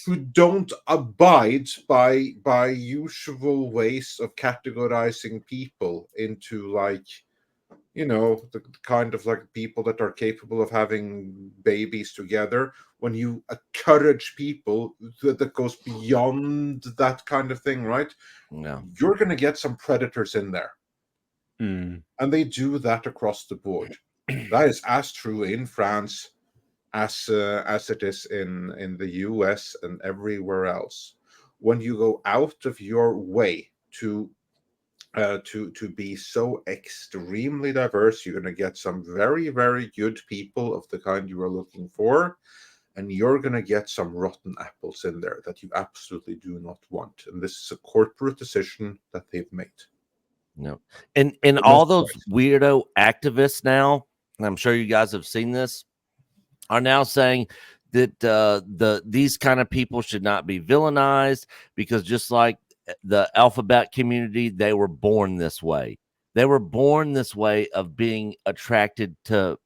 who don't abide by usual ways of categorizing people into, like, the kind of like people that are capable of having babies together. When you encourage people that goes beyond that kind of thing, right? No. You're going to get some predators in there. Mm. And they do that across the board. That is as true in France as it is in the US and everywhere else. When you go out of your way to be so extremely diverse, you're going to get some very, very good people of the kind you are looking for, and you're going to get some rotten apples in there that you absolutely do not want. And this is a corporate decision that they've made. No. And all those weirdo activists now, and I'm sure you guys have seen this, are now saying that these kind of people should not be villainized, because just like the alphabet community, they were born this way. They were born this way of being attracted to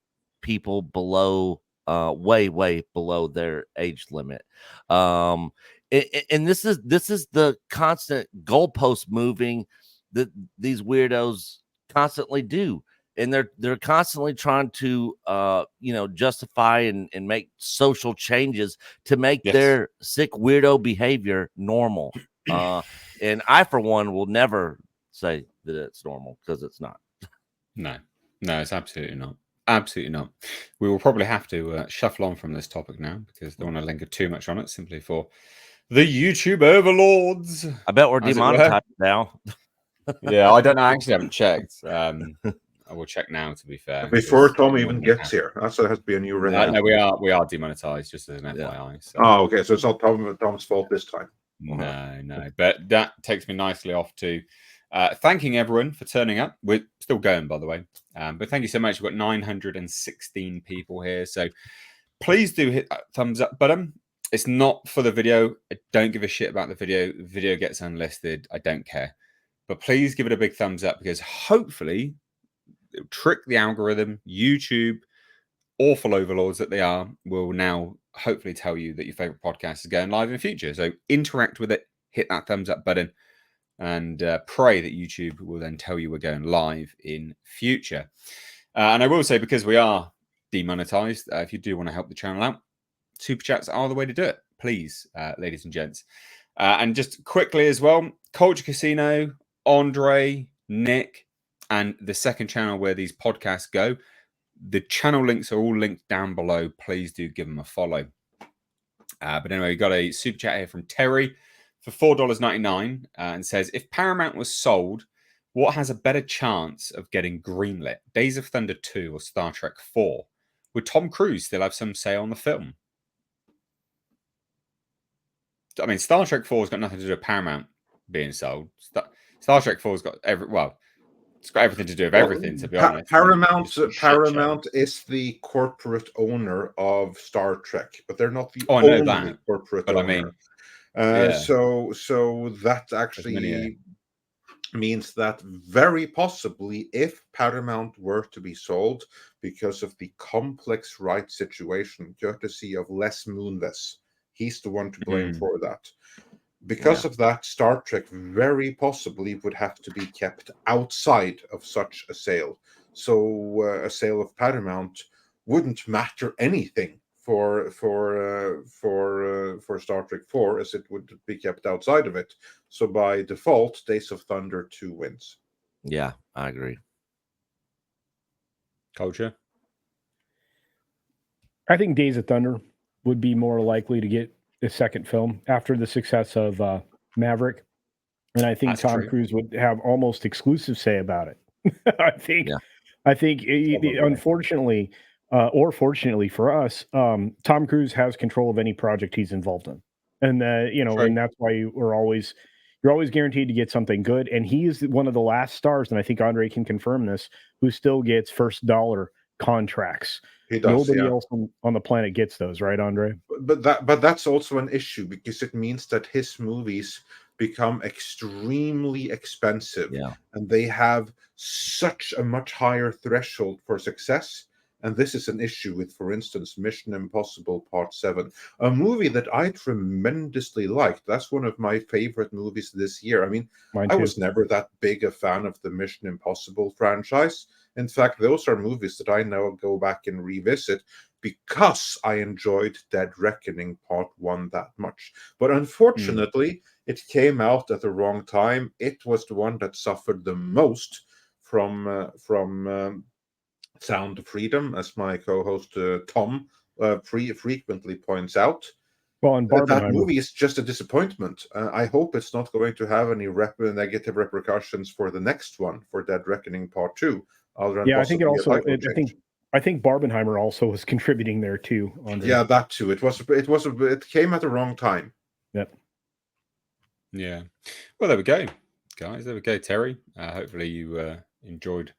people below, way below their age limit. And this is the constant goalpost moving that these weirdos constantly do. And they're constantly trying to justify and make social changes to make their sick weirdo behavior normal. And I, for one, will never say that it's normal, because it's not. No, it's absolutely not. Absolutely not. We will probably have to shuffle on from this topic now, because I don't want to linger too much on it, simply for the YouTube overlords. I bet we're demonetized now. Yeah, I don't know. I actually haven't checked. I will check now, to be fair. Before Tom even gets here. That's has to be a new record. No, we are demonetized, just as an FYI. So. Oh, okay. So it's not Tom's fault this time. No. But that takes me nicely off to thanking everyone for turning up. We're still going, by the way. But thank you so much. We've got 916 people here. So please do hit that thumbs up button. It's not for the video. I don't give a shit about the video. The video gets unlisted. I don't care. But please give it a big thumbs up, because hopefully it'll trick the algorithm. YouTube, awful overlords that they are, will now hopefully tell you that your favorite podcast is going live in future. So interact with it, hit that thumbs up button, and pray that YouTube will then tell you we're going live in future. And I will say, because we are demonetized, if you do want to help the channel out, super chats are the way to do it, please, ladies and gents. And just quickly as well, Culture Casino, Andre, Nick, and the second channel where these podcasts go, the channel links are all linked down below. Please do give them a follow. But anyway, we got a super chat here from Terry for $4.99 and says, if Paramount was sold, what has a better chance of getting greenlit? Days of Thunder 2 or Star Trek 4? Would Tom Cruise still have some say on the film? I mean, Star Trek 4 has got nothing to do with Paramount being sold. Star Trek 4 has got it's got everything to do with everything, to be honest. Paramount is the corporate owner of Star Trek, but they're not the I know only that, corporate but owner. I mean, So that actually means that very possibly, if Paramount were to be sold, because of the complex rights situation, courtesy of Les Moonves, he's the one to blame for that. Because of that, Star Trek very possibly would have to be kept outside of such a sale. So a sale of Paramount wouldn't matter anything for Star Trek 4, as it would be kept outside of it. So by default, Days of Thunder 2 wins. Yeah, I agree. Culture. I think Days of Thunder would be more likely to get a second film after the success of Maverick. And I think Tom Cruise would have almost exclusive say about it. I think, unfortunately, or fortunately for us, Tom Cruise has control of any project he's involved in. And, and that's why you're always guaranteed to get something good. And he is one of the last stars, and I think Andre can confirm this, who still gets first dollar contracts. He does. Nobody else on the planet gets those, right, Andre? But that's also an issue, because it means that his movies become extremely expensive, and they have such a much higher threshold for success. And this is an issue with, for instance, Mission Impossible Part 7, a movie that I tremendously liked. That's one of my favorite movies this year. I mean, I was never that big a fan of the Mission Impossible franchise. In fact, those are movies that I now go back and revisit because I enjoyed Dead Reckoning Part 1 that much. But unfortunately, it came out at the wrong time. It was the one that suffered the most from Sound of Freedom, as my co-host Tom frequently points out. Well, and that movie is just a disappointment. I hope it's not going to have any negative repercussions for the next one, for Dead Reckoning Part 2. I think it also. I think Barbenheimer also was contributing there too. Andre. Yeah, that too. It came at the wrong time. Yep. Yeah. Well, there we go, guys. There we go, Terry. Hopefully you enjoyed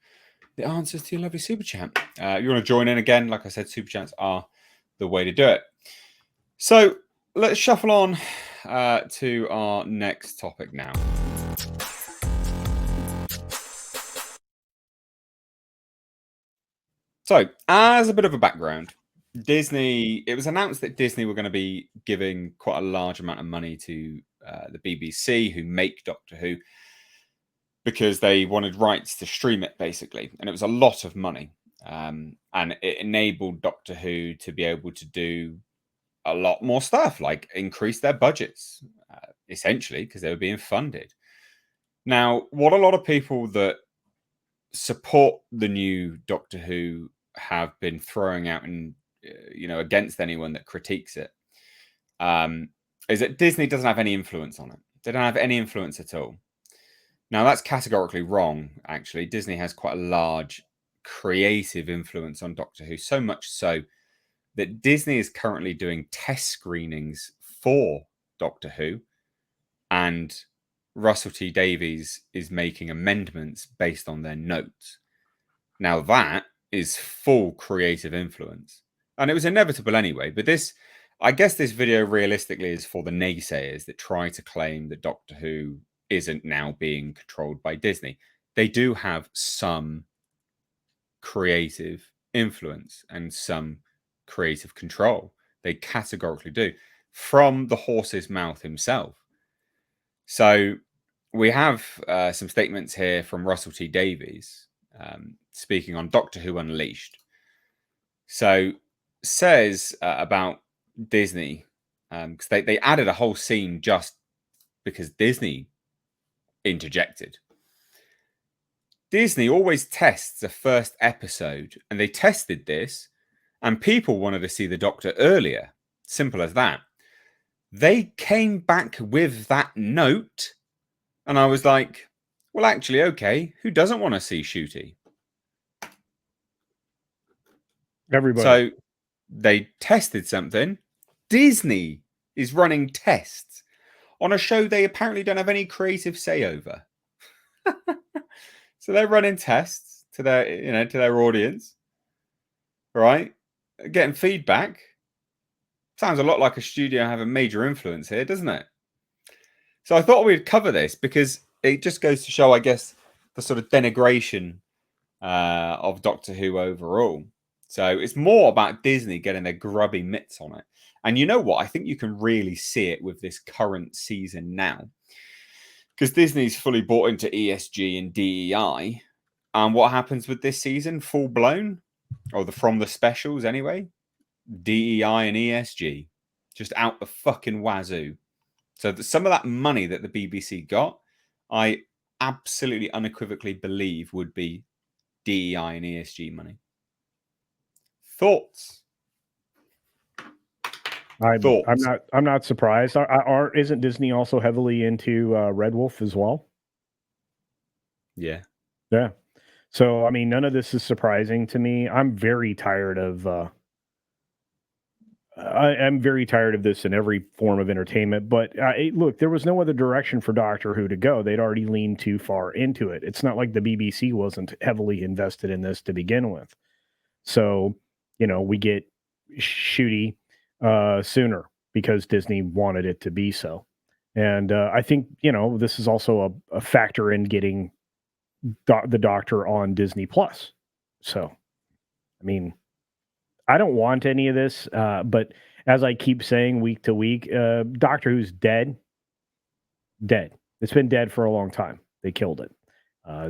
the answers to your lovely super chat. If you want to join in again, like I said, super chats are the way to do it. So let's shuffle on to our next topic now. So, as a bit of a background, it was announced that Disney were going to be giving quite a large amount of money to the BBC, who make Doctor Who, because they wanted rights to stream it, basically. And it was a lot of money. And it enabled Doctor Who to be able to do a lot more stuff, like increase their budgets, essentially, because they were being funded. Now, what a lot of people that support the new Doctor Who have been throwing out and against anyone that critiques it is that Disney doesn't have any influence on it. They don't have any influence at all. Now, that's categorically wrong, actually. Disney has quite a large creative influence on Doctor Who, so much so that Disney is currently doing test screenings for Doctor Who, and Russell T Davies is making amendments based on their notes. Now, that is full creative influence. And it was inevitable anyway. But I guess this video realistically is for the naysayers that try to claim that Doctor Who isn't now being controlled by Disney. They do have some creative influence and some creative control. They categorically do, from the horse's mouth himself. So we have some statements here from Russell T Davies, speaking on Doctor Who Unleashed. So says about Disney, because they added a whole scene just because Disney interjected. Disney always tests the first episode, and they tested this, and people wanted to see the Doctor earlier. Simple as that. They came back with that note, and I was like, well, actually, okay, who doesn't want to see Shooty? Everybody. So they tested something. Disney is running tests on a show they apparently don't have any creative say over. So they're running tests to their audience, right? Getting feedback. Sounds a lot like a studio having major influence here, doesn't it? So I thought we'd cover this because it just goes to show, I guess, the sort of denigration of Doctor Who overall. So it's more about Disney getting their grubby mitts on it. And you know what? I think you can really see it with this current season now. Because Disney's fully bought into ESG and DEI. And what happens with this season? Full blown, or from the specials anyway, DEI and ESG. Just out the fucking wazoo. So some of that money that the BBC got, I absolutely unequivocally believe would be DEI and ESG money. Thoughts? I'm not surprised. Isn't Disney also heavily into Red Wolf as well? Yeah. Yeah. So I mean, none of this is surprising to me. I'm very tired of. I'm very tired of this in every form of entertainment. But look, there was no other direction for Doctor Who to go. They'd already leaned too far into it. It's not like the BBC wasn't heavily invested in this to begin with. So, we get Shooty sooner because Disney wanted it to be so. And I think, this is also a factor in getting the Doctor on Disney Plus. So, I mean, I don't want any of this, but as I keep saying week to week, Doctor Who's dead. Dead. It's been dead for a long time. They killed it.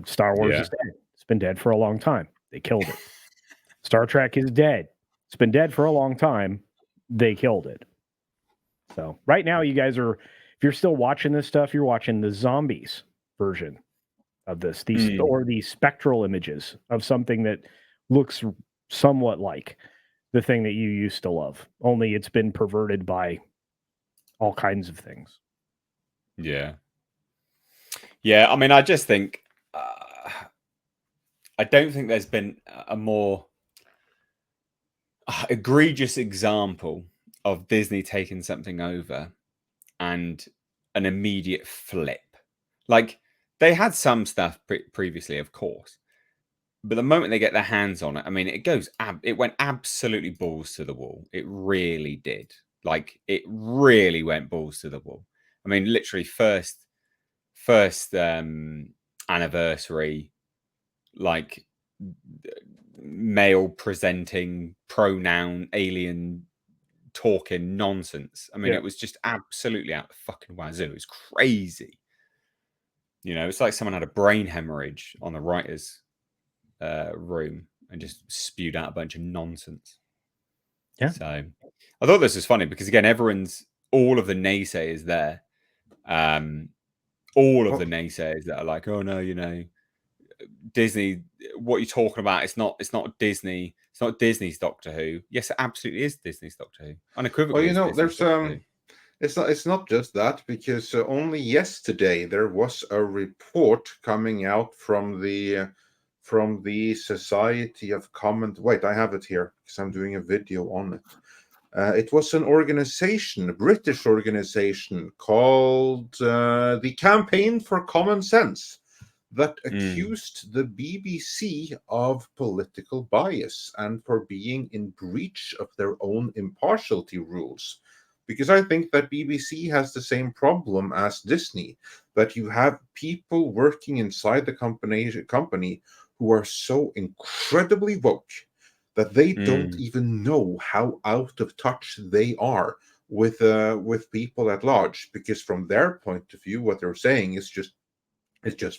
Star Wars is dead. It's been dead for a long time. They killed it. Star Trek is dead. It's been dead for a long time. They killed it. So right now, you guys if you're still watching this stuff, you're watching the zombies version of this, or these spectral images of something that looks somewhat like the thing that you used to love, only it's been perverted by all kinds of things. Yeah. Yeah. I mean, I just think, I don't think there's been a more egregious example of Disney taking something over and an immediate flip. Like, they had some stuff previously, of course, but the moment they get their hands on it, I mean, it went absolutely balls to the wall. It really did. Like, it really went balls to the wall. I mean, literally first anniversary, like, male presenting pronoun alien talking nonsense. I mean, It was just absolutely out the fucking wazoo. It was crazy. It's like someone had a brain hemorrhage on the writers' room and just spewed out a bunch of nonsense. Yeah. So I thought this was funny because, again, all of the naysayers there, all of the naysayers that are like, oh no, Disney, what you're talking about, it's not Disney, it's not Disney's Doctor Who. Yes, it absolutely is Disney's Doctor Who. Unequivocally. Well, there's it's not just that, because only yesterday there was a report coming out from the Society of Comment. Wait, I have it here because I'm doing a video on it. It was an organization, a British organization called the Campaign for Common Sense, that accused the BBC of political bias and for being in breach of their own impartiality rules. Because I think that BBC has the same problem as Disney, that you have people working inside the company who are so incredibly woke that they don't even know how out of touch they are with people at large. Because from their point of view, what they're saying is just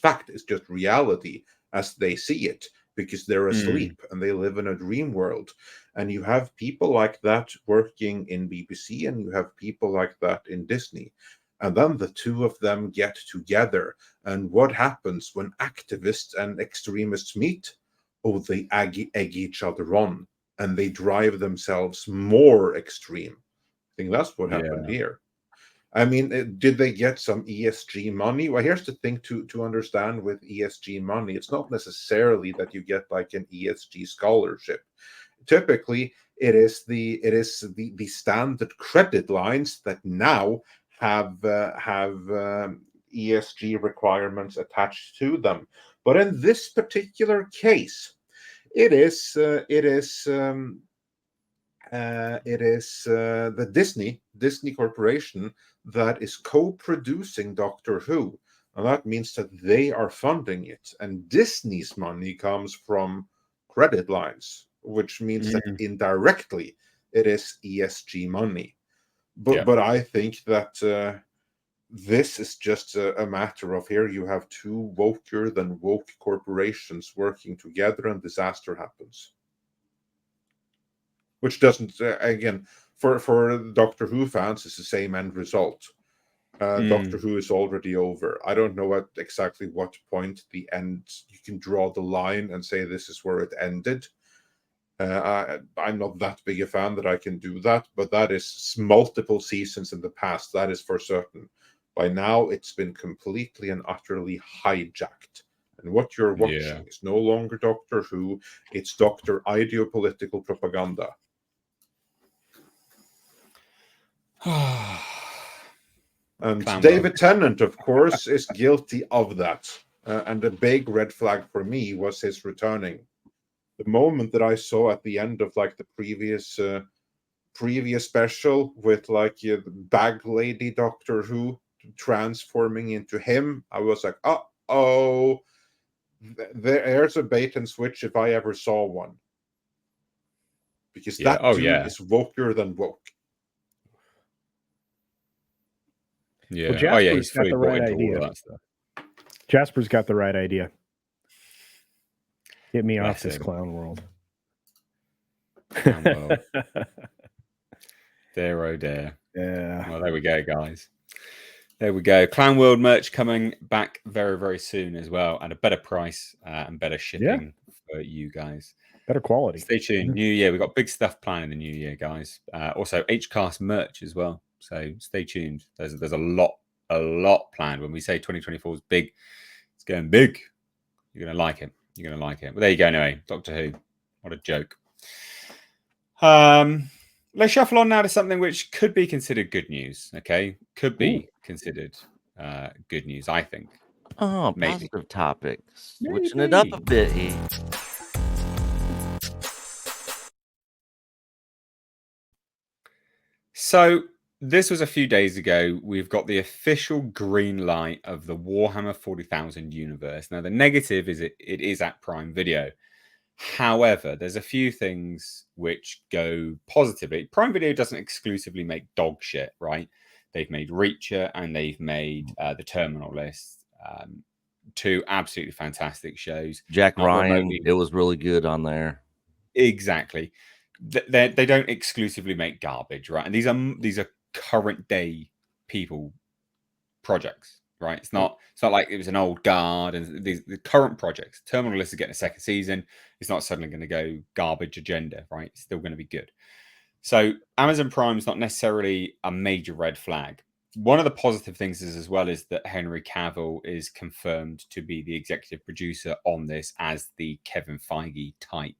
fact, it's just reality as they see it, because they're asleep and they live in a dream world. And you have people like that working in BBC, and you have people like that in Disney. And then the two of them get together. And what happens when activists and extremists meet? Oh, they egg each other on, and they drive themselves more extreme. I think that's what happened here. I mean, did they get some ESG money? Well, here's the thing to understand with ESG money. It's not necessarily that you get like an ESG scholarship. Typically, it is the standard credit lines that now have ESG requirements attached to them. But in this particular case, it is the Disney Corporation that is co-producing Doctor Who, and that means that they are funding it. And Disney's money comes from credit lines, which means that indirectly it is ESG money. But I think that this is just a matter of here you have two woker than woke corporations working together, and disaster happens. Which doesn't, again, for Doctor Who fans, it's the same end result. Doctor Who is already over. I don't know at exactly what point the end, you can draw the line and say this is where it ended. I'm not that big a fan that I can do that, but that is multiple seasons in the past. That is for certain. By now, it's been completely and utterly hijacked. And what you're watching is no longer Doctor Who, it's Dr. Ideopolitical propaganda. And David Tennant, of course, is guilty of that. And a big red flag for me was his returning. The moment that I saw at the end of like the previous special with like bag lady Doctor Who transforming into him, I was like, oh, there's a bait and switch if I ever saw one. Because that dude is woker than woke. Yeah. Well, Jasper's he's fully got the right idea. All that stuff. Jasper's got the right idea. Get me off this clown world. Clown world. Dare, oh dare. Yeah. Well, there we go, guys. There we go. Clown World merch coming back very, very soon as well, at a better price and better shipping for you guys. Better quality. Stay tuned. New year, we've got big stuff planned in the new year, guys. Also, HCast merch as well. So stay tuned. There's a lot planned. When we say 2024 is big, it's going big. You're gonna like it. You're gonna like it. But there you go. Anyway, Doctor Who. What a joke. Let's shuffle on now to something which could be considered good news. Okay, could be considered good news. I think. Oh, maybe. Positive topic. Switching it up a bit. So this was a few days ago. We've got the official green light of the Warhammer 40,000 universe. Now, the negative is it is at Prime Video. However, there's a few things which go positively. Prime Video doesn't exclusively make dog shit, right? They've made Reacher and they've made The Terminal List. Two absolutely fantastic shows. Jack Ryan, it was really good on there. Exactly. They don't exclusively make garbage, right? And these are current day people projects, right? It's not like it was an old guard. And the current projects, Terminal List is getting a second season. It's not suddenly going to go garbage agenda, right? It's still going to be good. So Amazon Prime is not necessarily a major red flag. One of the positive things is that Henry Cavill is confirmed to be the executive producer on this as the Kevin Feige type.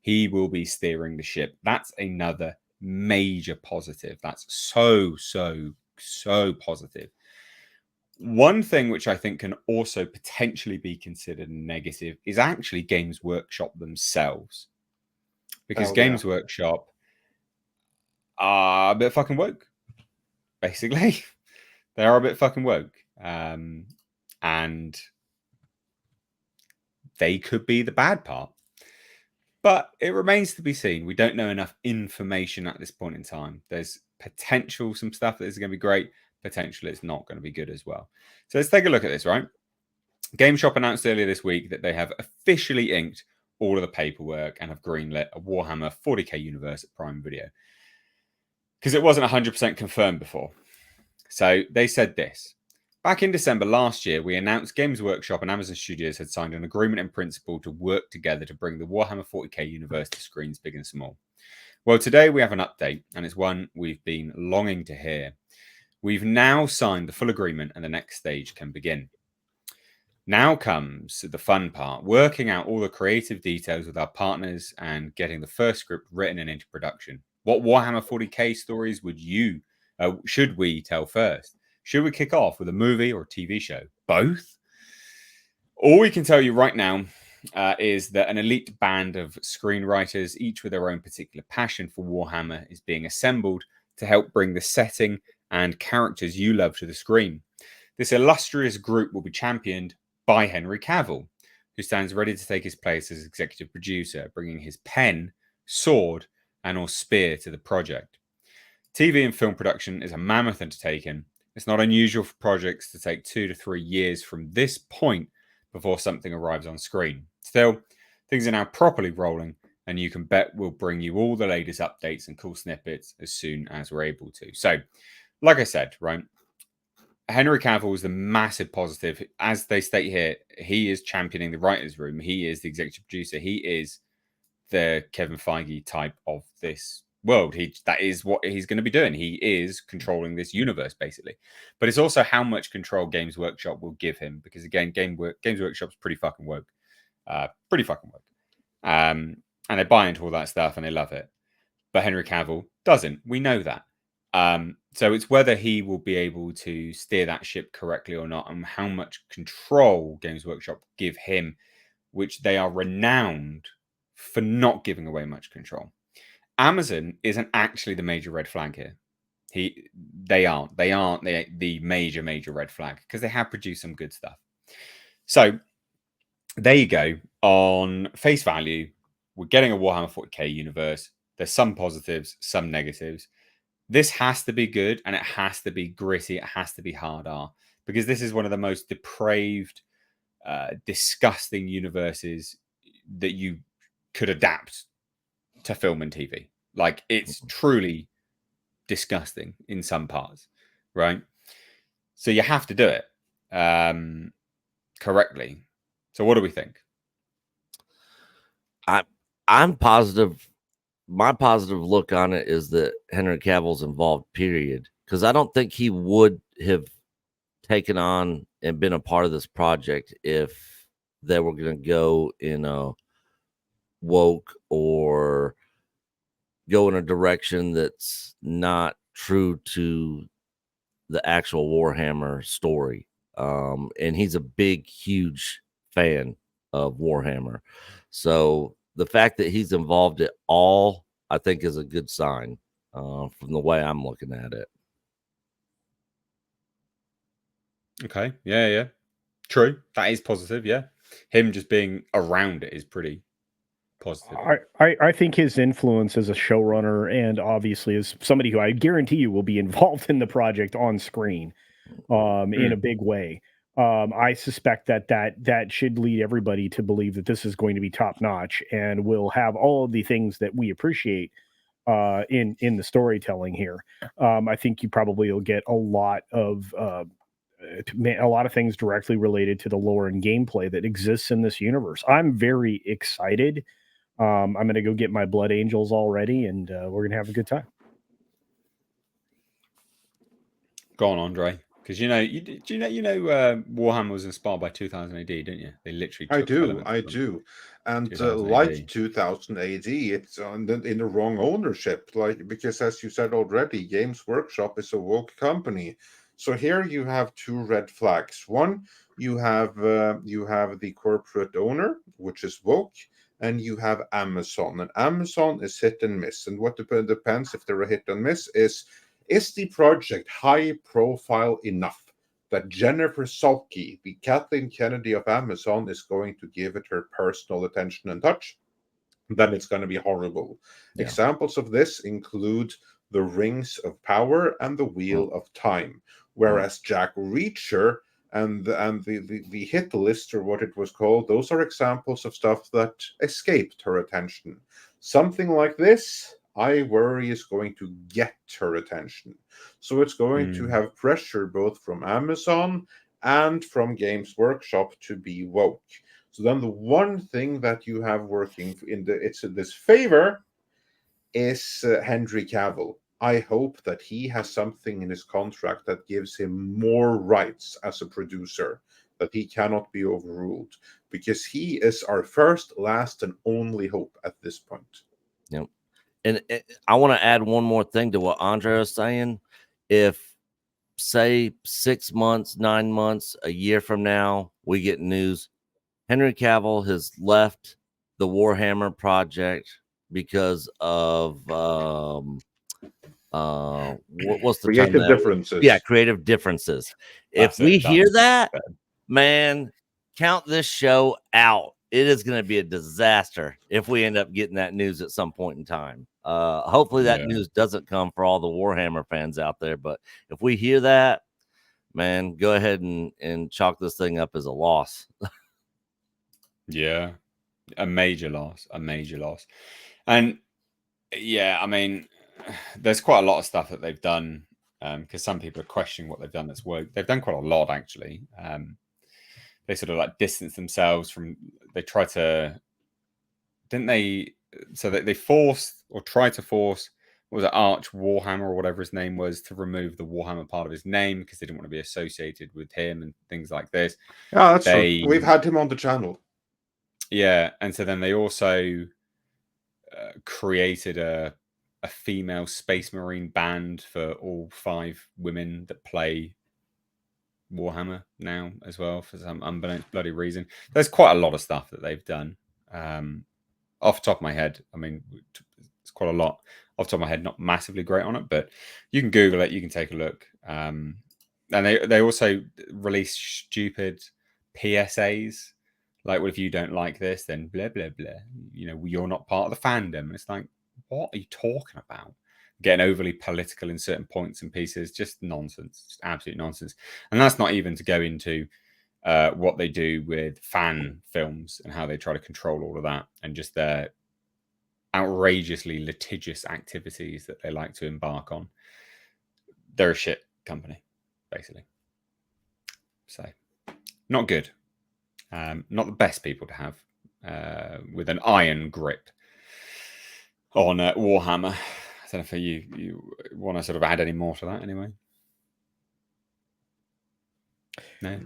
He will be steering the ship. That's another major positive. That's so positive. One thing which I think can also potentially be considered negative is actually Games Workshop themselves. Because Games Workshop are a bit fucking woke, basically. They are a bit fucking woke. And they could be the bad part. But it remains to be seen. We don't know enough information at this point in time. There's potential, some stuff that is going to be great. Potential it's not going to be good as well. So let's take a look at this, right? GameShop announced earlier this week that they have officially inked all of the paperwork and have greenlit a Warhammer 40k universe at Prime Video. Because it wasn't 100% confirmed before. So they said this. Back in December last year, we announced Games Workshop and Amazon Studios had signed an agreement in principle to work together to bring the Warhammer 40k universe to screens big and small. Well, today we have an update, and it's one we've been longing to hear. We've now signed the full agreement and the next stage can begin. Now comes the fun part, working out all the creative details with our partners and getting the first script written and into production. What Warhammer 40k stories should we tell first? Should we kick off with a movie or a TV show? Both? All we can tell you right now is that an elite band of screenwriters, each with their own particular passion for Warhammer, is being assembled to help bring the setting and characters you love to the screen. This illustrious group will be championed by Henry Cavill, who stands ready to take his place as executive producer, bringing his pen, sword, and/or spear to the project. TV and film production is a mammoth undertaking. It's not unusual for projects to take 2 to 3 years from this point before something arrives on screen. Still, things are now properly rolling, and you can bet we'll bring you all the latest updates and cool snippets as soon as we're able to. So, like I said, right, Henry Cavill is the massive positive. As they state here, he is championing the writer's room. He is the executive producer. He is the Kevin Feige type of this world. That is what he's going to be doing. He is controlling this universe, basically. But it's also how much control Games Workshop will give him. Because, again, Games Workshop's pretty fucking woke. And they buy into all that stuff and they love it. But Henry Cavill doesn't. We know that. So it's whether he will be able to steer that ship correctly or not, and how much control Games Workshop give him, which they are renowned for not giving away much control. Amazon isn't actually the major red flag here. They aren't the major red flag, because they have produced some good stuff. So there you go. On face value, we're getting a Warhammer 40k universe. There's some positives, some negatives. This has to be good, and it has to be gritty. It has to be hard R, because this is one of the most depraved, disgusting universes that you could adapt to film and TV. Like, it's truly disgusting in some parts, right? So you have to do it correctly. So what do we think? I'm positive. My positive look on it is that Henry Cavill's involved, period. Because I don't think he would have taken on and been a part of this project if they were going to go in a woke or go in a direction that's not true to the actual Warhammer story. And he's a big, huge fan of Warhammer. So the fact that he's involved at all, I think, is a good sign from the way I'm looking at it. Okay. Yeah. True. That is positive. Yeah. Him just being around it is pretty positive. I think his influence as a showrunner, and obviously as somebody who I guarantee you will be involved in the project on screen in a big way. I suspect that should lead everybody to believe that this is going to be top notch and will have all of the things that we appreciate in the storytelling here. I think you probably will get a lot of things directly related to the lore and gameplay that exists in this universe. I'm very excited. I'm going to go get my Blood Angels already, and we're going to have a good time. Go on, Andre. Because Warhammer was inspired by 2000 AD, didn't you? They literally. I do, and like 2000 AD, it's in the wrong ownership. Because as you said already, Games Workshop is a woke company. So here you have two red flags. One, you have the corporate owner, which is woke, and you have Amazon. And Amazon is hit and miss. And what depends if they're a hit and miss is the project high profile enough that Jennifer Salke, the Kathleen Kennedy of Amazon, is going to give it her personal attention and touch? Then it's going to be horrible. Yeah. Examples of this include the Rings of Power and the Wheel of Time, whereas Jack Reacher and the hit list, or what it was called, those are examples of stuff that escaped her attention. Something like this, I worry, is going to get her attention. So it's going to have pressure both from Amazon and from Games Workshop to be woke. So then the one thing that you have working in this favor is Henry Cavill. I hope that he has something in his contract that gives him more rights as a producer, that he cannot be overruled, because he is our first, last, and only hope at this point. Yep. And I want to add one more thing to what Andre was saying. If, say, 6 months, 9 months, a year from now, we get news Henry Cavill has left the Warhammer project because of what's the term? Creative differences. Yeah, creative differences. If we hear that, man, count this show out. It is going to be a disaster if we end up getting that news at some point in time. Hopefully that news doesn't come for all the Warhammer fans out there. But if we hear that, man, go ahead and chalk this thing up as a loss. Yeah, a major loss. And yeah, I mean, there's quite a lot of stuff that they've done, because some people are questioning what they've done that's worked. They've done quite a lot, actually. They sort of like distance themselves from, they try to, didn't they? So they forced or tried to force, what was it, Arch Warhammer or whatever his name was, to remove the Warhammer part of his name because they didn't want to be associated with him and things like this. Yeah, that's true. We've had him on the channel. Yeah, and so then they also created a female Space Marine band for all 5 women that play Warhammer now as well, for some unbeknownst bloody reason. There's quite a lot of stuff that they've done. Off the top of my head, I mean, it's quite a lot. Off the top of my head, not massively great on it, but you can Google it, you can take a look. And they also release stupid PSAs. Like, well, if you don't like this, then blah, blah, blah. You know, you're not part of the fandom. And it's like, what are you talking about? Getting overly political in certain points and pieces, just nonsense, just absolute nonsense. And that's not even to go into what they do with fan films and how they try to control all of that, and just their outrageously litigious activities that they like to embark on. They're a shit company, basically. So, not good. Not the best people to have with an iron grip on Warhammer. I don't know if you want to sort of add any more to that anyway. No?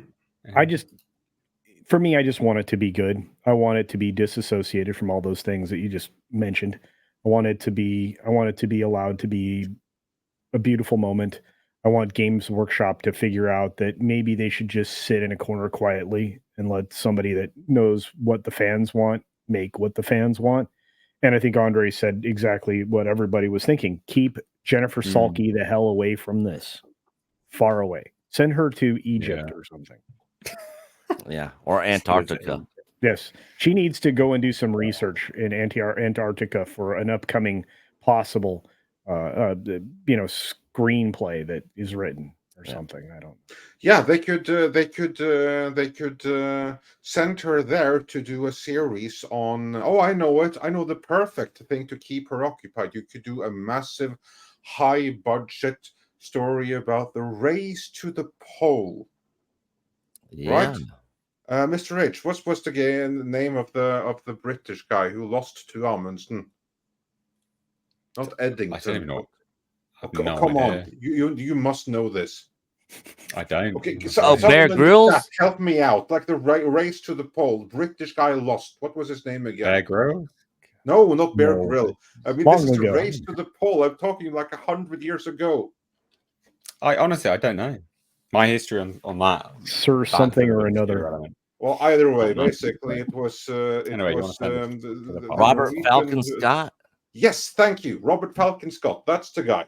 For me, I just want it to be good. I want it to be disassociated from all those things that you just mentioned. I want it to be allowed to be a beautiful moment. I want Games Workshop to figure out that maybe they should just sit in a corner quietly and let somebody that knows what the fans want make what the fans want. And I think Andre said exactly what everybody was thinking. Keep Jennifer Salke the hell away from this. Far away. Send her to Egypt or something. Yeah, or Antarctica. Yes. She needs to go and do some research in Antarctica for an upcoming possible screenplay that is written or something. I don't. Yeah, they could send her there to do a series on. Oh, I know it. I know the perfect thing to keep her occupied. You could do a massive, high budget story about the race to the pole. Yeah. Right, Mr. H. What was the name of the British guy who lost to Amundsen? Not Eddington. I don't even know. Come on, you must know this. I don't. Okay, Bear Grylls? Help me out. Like the race to the pole. British guy lost. What was his name again? Bear Grylls? No, not Bear Grylls. I mean, this is the ago. race to the pole. I'm talking like 100 years ago. I honestly, I don't know. My history on that. Sir something or another. Well, either way, basically, it was. Robert Falcon Scott. Yes, thank you, Robert Falcon Scott. That's the guy.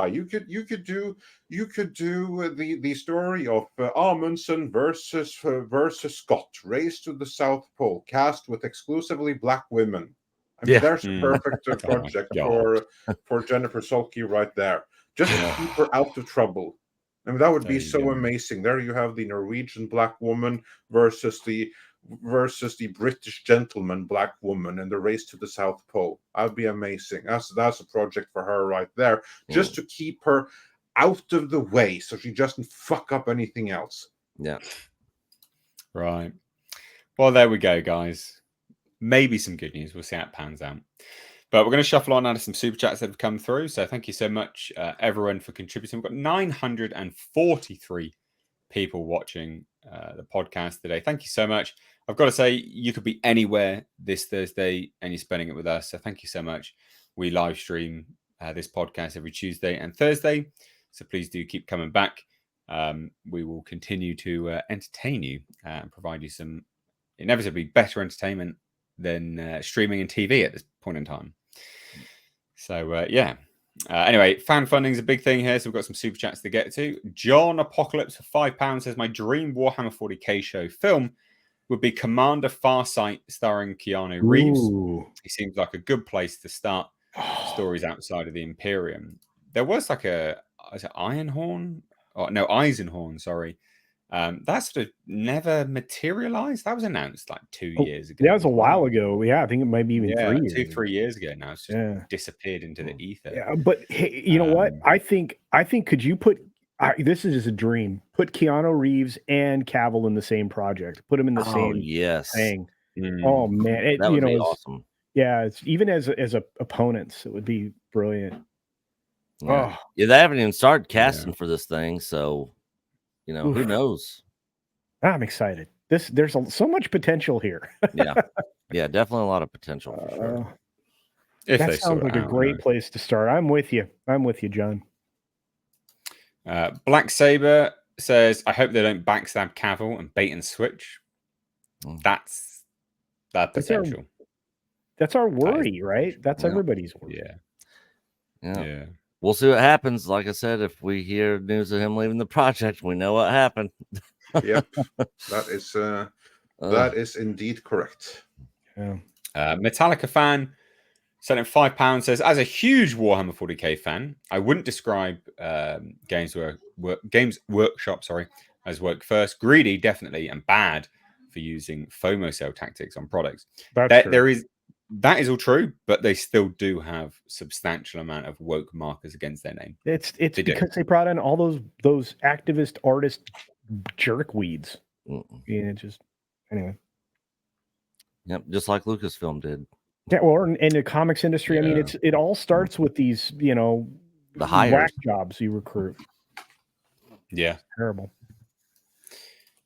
You could do the story of Amundsen versus Scott, race to the South Pole, cast with exclusively black women. I mean, there's a perfect project for Jennifer Salke right there. Just to keep her out of trouble. I mean, that would be so amazing. There you have the Norwegian black woman versus the British gentleman black woman in the race to the South Pole. That'd be amazing. That's a project for her right there, just to keep her out of the way so she doesn't fuck up anything else. Yeah. Right. Well, there we go, guys. Maybe some good news. We'll see how it pans out. But we're going to shuffle on out of some super chats that have come through. So thank you so much, everyone, for contributing. We've got 943 people watching the podcast today. Thank you so much. I've got to say, you could be anywhere this Thursday and you're spending it with us. So thank you so much. We live stream this podcast every Tuesday and Thursday. So please do keep coming back. We will continue to entertain you and provide you some inevitably better entertainment than streaming and TV at this point in time. So anyway, fan funding is a big thing here, so we've got some super chats to get to. John Apocalypse for £5 says, my dream Warhammer 40k show film would be Commander Farsight starring Keanu Reeves. Ooh. He seems like a good place to start stories outside of the Imperium. There was like Eisenhorn, sorry. That sort of never materialized. That was announced like 2 years ago. That was a while ago. Yeah, I think it might be even 3 years. 3 years ago now. It's just disappeared into the ether. Yeah, but hey, you know what? I think could you put this is just a dream. Put Keanu Reeves and Cavill in the same project. Put them in the same thing. Oh man, that would be awesome. Yeah, it's even as opponents, it would be brilliant. Yeah, they haven't even started casting for this thing, so who knows? I'm excited. There's so much potential here. yeah, definitely a lot of potential for sure. That sounds like a great place to start. I'm with you, John. Black Saber says, I hope they don't backstab Cavill and bait and switch. That's that potential. That's our worry, right? That's everybody's worry. Yeah. We'll see what happens. Like I said, if we hear news of him leaving the project, we know what happened. Yep, that is indeed correct. Yeah. Metallica fan sent in £5 says, as a huge Warhammer 40k fan, I wouldn't describe Games Workshop as work first. Greedy, definitely, and bad for using FOMO sale tactics on products. That is all true, but they still do have substantial amount of woke markers against their name. It's because they brought in all those activist artist jerkweeds. Yeah, anyway. Yep, just like Lucasfilm did. Yeah, well, in the comics industry, I mean, it all starts with these, the whack jobs you recruit. Yeah, it's terrible.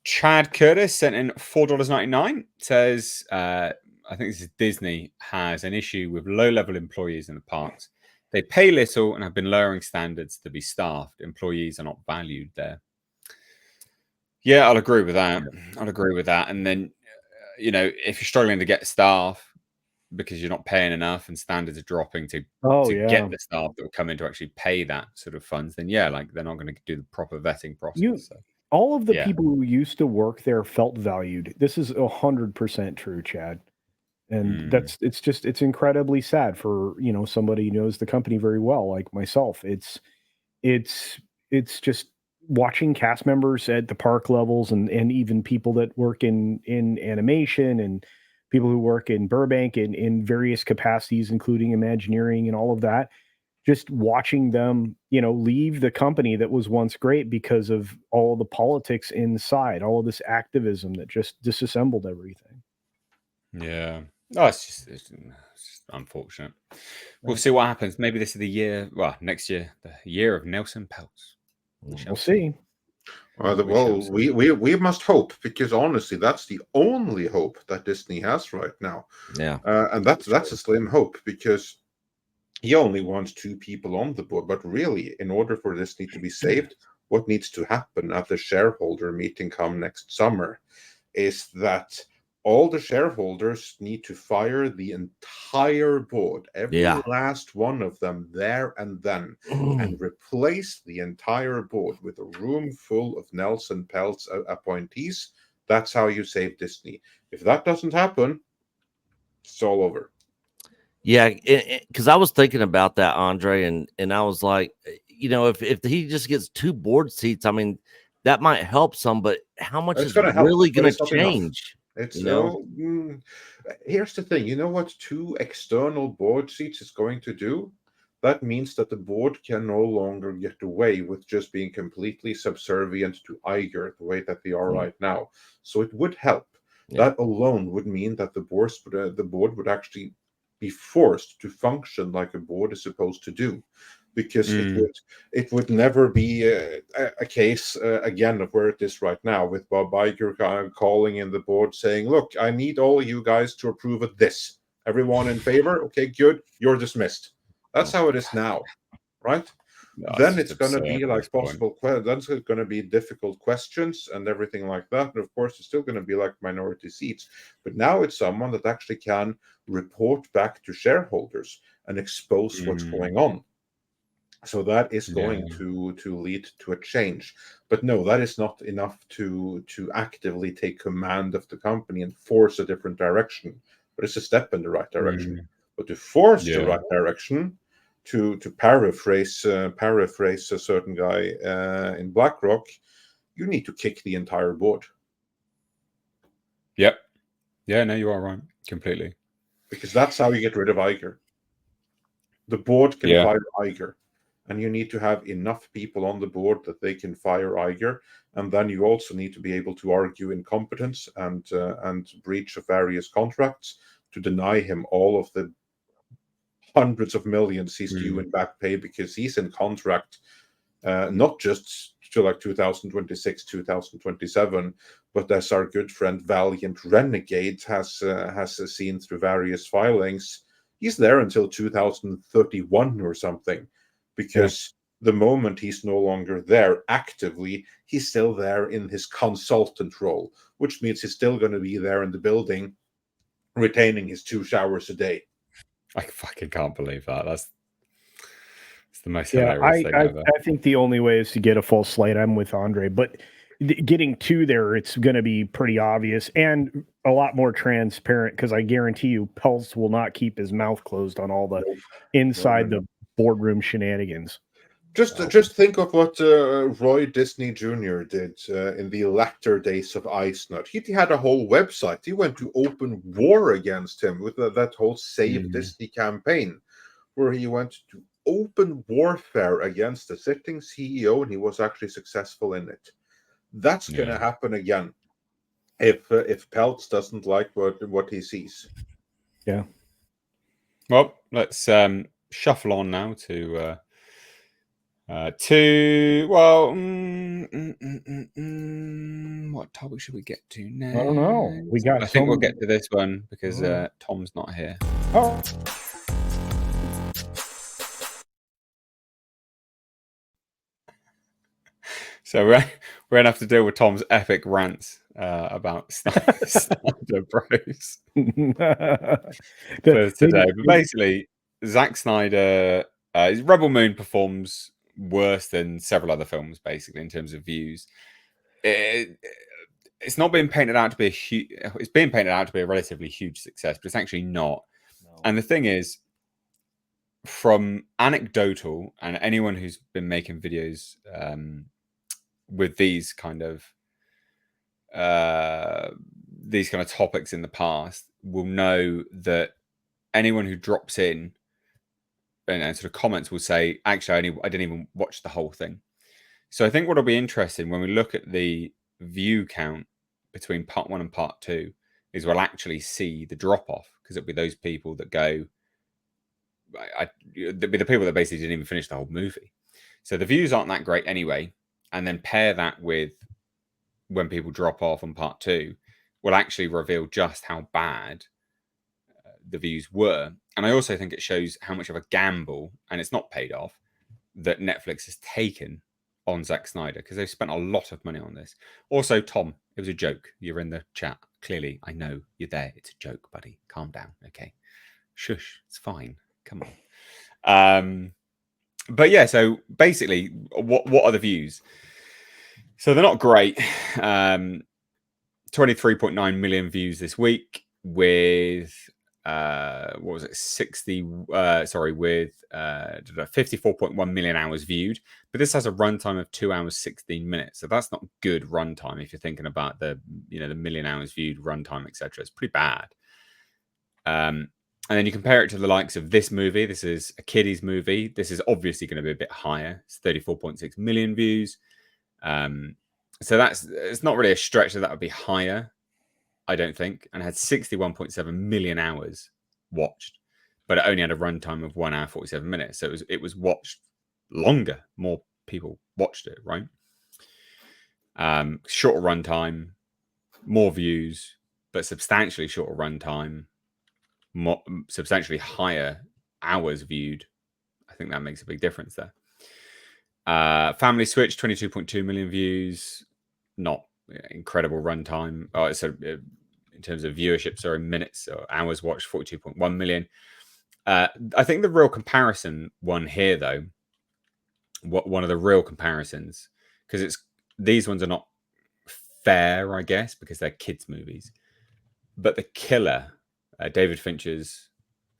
Chad Curtis sent in $4.99. Says, I think this is Disney has an issue with low-level employees in the parks. They pay little and have been lowering standards to be staffed. Employees are not valued there. Yeah, I'll agree with that. And then, if you're struggling to get staff because you're not paying enough and standards are dropping to get the staff that will come in to actually pay that sort of funds, then they're not going to do the proper vetting process. All of the people who used to work there felt valued. This is 100% true, Chad. And it's incredibly sad for, somebody who knows the company very well, like myself. It's just watching cast members at the park levels and even people that work in animation and people who work in Burbank in various capacities, including Imagineering and all of that, just watching them, leave the company that was once great because of all the politics inside, all of this activism that just disassembled everything. Yeah. Oh, it's just unfortunate. We'll see what happens. Maybe this is the year. Well, next year, the year of Nelson Peltz. We'll see. We must hope, because honestly, that's the only hope that Disney has right now. Yeah, and that's a slim hope, because he only wants 2 people on the board. But really, in order for Disney to be saved, what needs to happen at the shareholder meeting come next summer is that all the shareholders need to fire the entire board, every last one of them there and then, and replace the entire board with a room full of Nelson Peltz appointees. That's how you save Disney. If that doesn't happen, it's all over. Yeah, because I was thinking about that, Andre, and I was like, if he just gets 2 board seats, I mean, that might help some, but how much is really going to change? It's here's the thing. You know what 2 external board seats is going to do? That means that the board can no longer get away with just being completely subservient to Iger the way that they are right now. So it would help. That alone would mean that the board would actually be forced to function like a board is supposed to do, because it would never be a case again of where it is right now, with Bob Iger calling in the board saying, "Look, I need all you guys to approve of this. Everyone in favor? Okay, good. You're dismissed." That's how it is now, right? No, Then just it's going to absurd be at like this point. possible. Then it's going to be difficult questions and everything like that. And of course, it's still going to be like minority seats. But now it's someone that actually can report back to shareholders and expose what's going on. So that is going to lead to a change. But no, that is not enough to actively take command of the company and force a different direction. But it's a step in the right direction. But to force the right direction, to paraphrase a certain guy in BlackRock, you need to kick the entire board. Yep. Yeah, no, you are right. Completely. Because that's how you get rid of Iger. The board can fire Iger. And you need to have enough people on the board that they can fire Iger. And then you also need to be able to argue incompetence and breach of various contracts to deny him all of the hundreds of millions he's due in back pay, because he's in contract not just to like 2026, 2027, but as our good friend Valiant Renegade has seen through various filings, he's there until 2031 or something, because the moment he's no longer there actively, he's still there in his consultant role, which means he's still going to be there in the building, retaining his 2 showers a day. I fucking can't believe that. It's the most hilarious thing ever. I think the only way is to get a full slate. I'm with Andre, but getting to there, it's going to be pretty obvious and a lot more transparent, because I guarantee you Peltz will not keep his mouth closed on all the inside the boardroom shenanigans. Just think of what Roy Disney Jr. did in the latter days of IceNut. He had a whole website. He went to open war against him with that whole Save Disney campaign, where he went to open warfare against the sitting CEO, and he was actually successful in it. That's going to happen again if Peltz doesn't like what he sees. Yeah. Well, let's shuffle on now to what topic should we get to now? I don't know. I think we'll get to this one because Tom's not here. Oh. So we're gonna have to deal with Tom's epic rants about Snyder Bros for today. But basically, Zack Snyder, his Rebel Moon performs worse than several other films, basically in terms of views. It's not being painted out to be it's being painted out to be a relatively huge success, but it's actually not. No. And the thing is, from anecdotal and anyone who's been making videos with these kind of topics in the past will know that anyone who drops in and sort of comments will say, actually, I didn't even watch the whole thing. So I think what'll be interesting when we look at the view count between part 1 and part 2 is we'll actually see the drop off, because it'll be those people that go, there'll be the people that basically didn't even finish the whole movie. So the views aren't that great anyway. And then pair that with when people drop off on part 2 will actually reveal just how bad the views were. And I also think it shows how much of a gamble, and it's not paid off, that Netflix has taken on Zack Snyder, because they've spent a lot of money on this. Also, Tom, it was a joke. You're in the chat. Clearly, I know you're there. It's a joke, buddy. Calm down. Okay. Shush. It's fine. Come on. But yeah, so basically, what are the views? So they're not great. 23.9 million views this week with what was it? 54.1 million hours viewed. But this has a runtime of 2 hours 16 minutes. So that's not good runtime if you're thinking about the million hours viewed runtime, etc. It's pretty bad. And then you compare it to the likes of this movie. This is a kiddies movie. This is obviously going to be a bit higher. It's 34.6 million views. So it's not really a stretch that would be higher, I don't think. And had 61.7 million hours watched. but it only had a runtime of 1 hour 47 minutes. So it was watched longer. More people watched it, right? Shorter runtime, more views, but substantially shorter runtime, substantially higher hours viewed. I think that makes a big difference there. Family Switch, 22.2 million views. Not incredible runtime. Oh, so in terms of viewership, sorry, minutes or hours watched, 42.1 million. I think the real comparison one here, though, one of the real comparisons, because these ones are not fair, I guess, because they're kids' movies. But The Killer, David Fincher's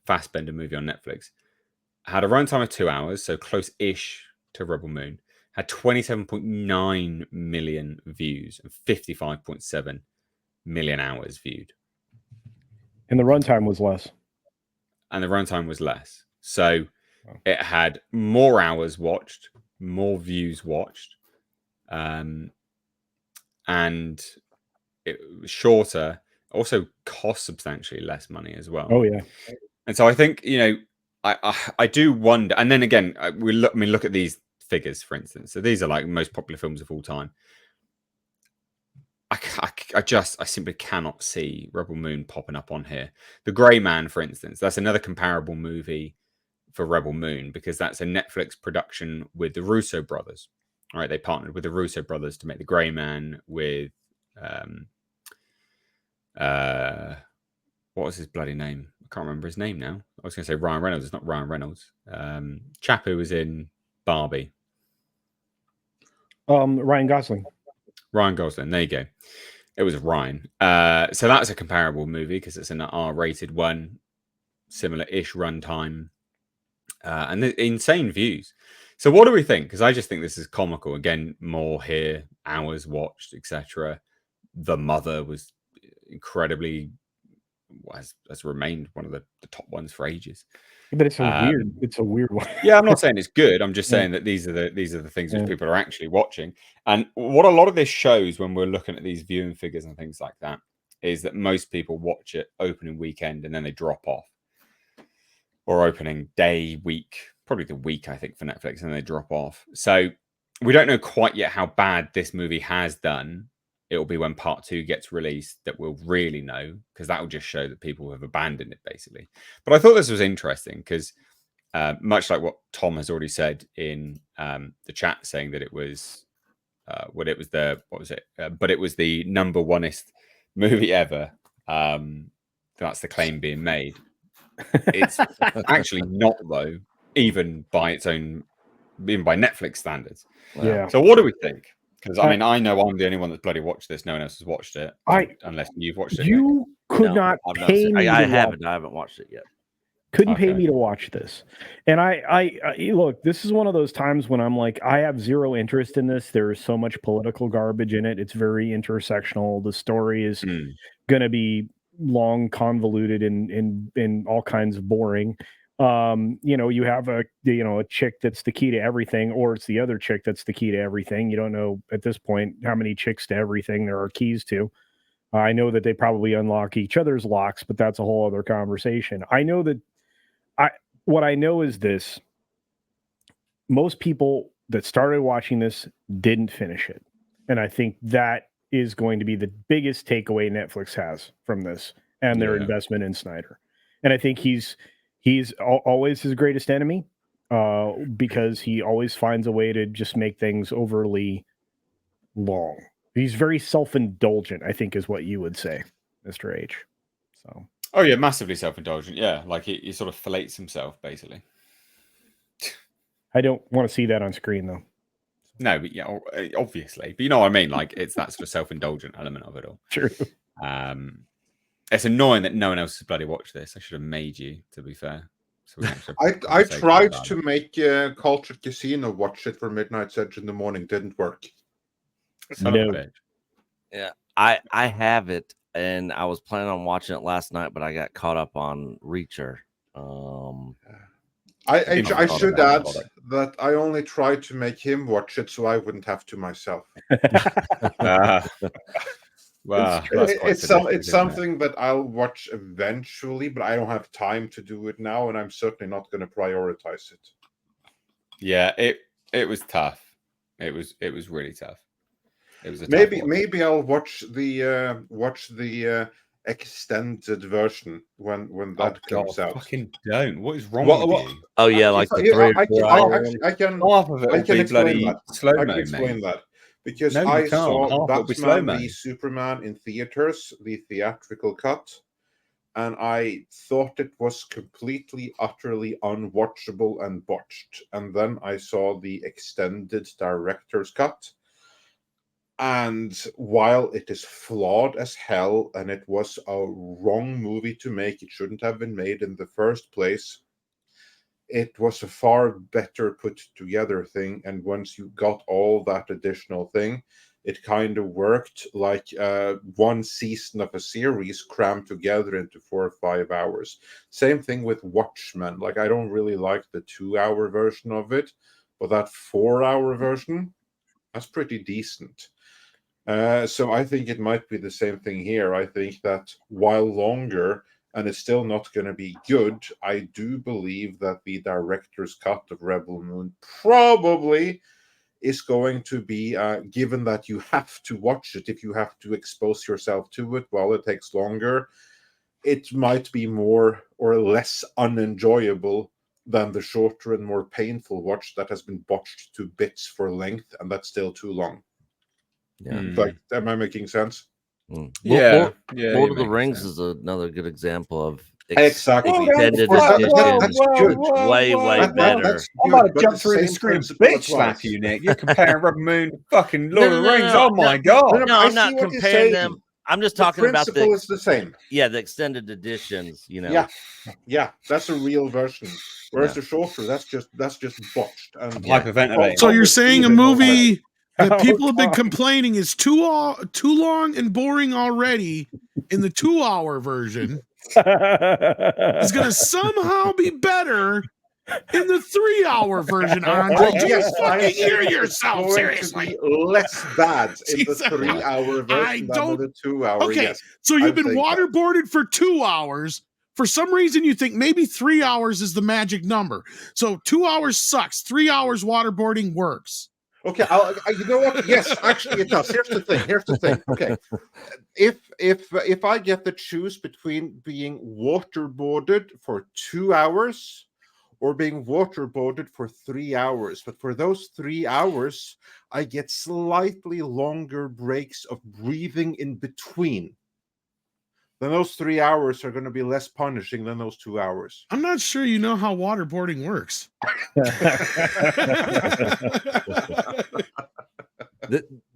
Fassbender movie on Netflix, had a runtime of 2 hours, so close-ish to Rebel Moon. Had 27.9 million views and 55.7 million hours viewed. And the runtime was less. And the runtime was less. So it had more hours watched, more views watched, and it was shorter. Also cost substantially less money as well. Oh yeah. And so I think, I do wonder. And then again, look at these figures, for instance. So these are like most popular films of all time. I simply cannot see Rebel Moon popping up on here. The Grey Man, for instance, that's another comparable movie for Rebel Moon, because that's a Netflix production with the Russo brothers. All right, they partnered with the Russo brothers to make The Grey Man with what was his bloody name? I can't remember his name now. I was going to say Ryan Reynolds. It's not Ryan Reynolds. Chap who was in Barbie. Ryan Gosling. Ryan Gosling. There you go. It was Ryan. So that's a comparable movie because it's an R-rated one, similar-ish runtime, and insane views. So what do we think? Because I just think this is comical. Again, more here, hours watched, etc. The Mother was incredibly has remained one of the top ones for ages. But it's a weird one. Yeah, I'm not saying it's good. I'm just saying that these are the things which people are actually watching. And what a lot of this shows when we're looking at these viewing figures and things like that is that most people watch it opening weekend and then they drop off, or opening day, week, probably the week, I think, for Netflix, and then they drop off. So we don't know quite yet how bad this movie has done. It'll be when part 2 gets released that we'll really know, because that will just show that people have abandoned it, basically. But I thought this was interesting because, much like what Tom has already said in the chat, saying that it was, but it was the number oneest movie ever. That's the claim being made. It's actually not, though, even by Netflix standards. Yeah. So what do we think? Because I mean, I know I'm the only one that's bloody watched this. No one else has watched it, unless you've watched it. You could not pay me. I haven't watched it yet. Couldn't pay me to watch this. And I look, this is one of those times when I'm like, I have zero interest in this. There is so much political garbage in it. It's very intersectional. The story is going to be long, convoluted, and all kinds of boring. You have a chick that's the key to everything, or it's the other chick that's the key to everything. You don't know at this point how many chicks to everything there are keys to. I know that they probably unlock each other's locks, but that's a whole other conversation. I know that what I know is this: most people that started watching this didn't finish it. And I think that is going to be the biggest takeaway Netflix has from this and their investment in Snyder. And I think he's always his greatest enemy, because he always finds a way to just make things overly long. He's very self-indulgent, I think, is what you would say, Mr. H. So. Oh yeah, massively self-indulgent. Yeah, like he sort of fillets himself, basically. I don't want to see that on screen, though. No, but yeah, obviously. But you know what I mean? Like, it's that sort of self-indulgent element of it all. True. It's annoying that no one else has bloody watched this. I should have made you, to be fair. So I tried to make Cultured Casino watch it for Midnight's Edge in the morning. Didn't work. Son of a bitch. Yeah, I have it, and I was planning on watching it last night, but I got caught up on Reacher. I should add that I only tried to make him watch it so I wouldn't have to myself. Wow, true. that's quite sadistic, It's isn't it? something that I'll watch eventually, but I don't have time to do it now, and I'm certainly not going to prioritize it. Yeah, it was tough. It was really tough. It was a tough watch. Maybe I'll watch the extended version when that comes out. Fucking don't. What is wrong Well, with well, you? Oh yeah, like the 3 or 4 hours. I can Half of it I will can be explain bloody that. slow I can mo, explain mate. that because No, you I can't. saw Half it will be slow Batman mo. v Superman in theaters, the theatrical cut, and I thought it was completely, utterly unwatchable and botched. And then I saw the extended director's cut. And while it is flawed as hell and it was a wrong movie to make, it shouldn't have been made in the first place, it was a far better put together thing. And once you got all that additional thing, it kind of worked like one season of a series crammed together into 4 or 5 hours. Same thing with Watchmen. Like, I don't really like the 2-hour version of it, but that 4-hour version, that's pretty decent. So I think it might be the same thing here. I think that while longer, and it's still not going to be good, I do believe that the director's cut of Rebel Moon probably is going to be, given that you have to watch it, if you have to expose yourself to it while it takes longer, it might be more or less unenjoyable than the shorter and more painful watch that has been botched to bits for length, and that's still too long. Yeah. Like, am I making sense? Yeah, Lord of the Rings is another good example of Exactly. extended Well, edition. that's good. Way better. That's I'm good, about to but jump the through the same screen and principle bitch slap applies. you, Nick. You're comparing Rebel Moon to fucking No, Lord of the no, Rings. no, Oh my no, god. No, I I'm see not what you're comparing saying. them. I'm just The talking about principle is the same. Yeah, the extended editions. You know. Yeah, that's a real version. Whereas the shorter, that's just botched. And I'm hyperventilating. So you're saying a movie that Oh, people have been God. complaining is too long and boring already in the 2-hour version is going to somehow be better in the 3-hour version, Andre. Do you fucking hear yourself? Going Seriously. to be less bad in the Jesus. 3-hour version than in the 2-hour. Okay, Yes, so you've I'm been saying that. waterboarded for 2 hours. For some reason, you think maybe 3 hours is the magic number. So 2 hours sucks. 3 hours waterboarding works. Okay, you know what? Yes, actually, it does. Here's the thing. Okay, if I get to choose between being waterboarded for 2 hours or being waterboarded for 3 hours, but for those 3 hours, I get slightly longer breaks of breathing in between, then those 3 hours are going to be less punishing than those 2 hours. I'm not sure you know how waterboarding works.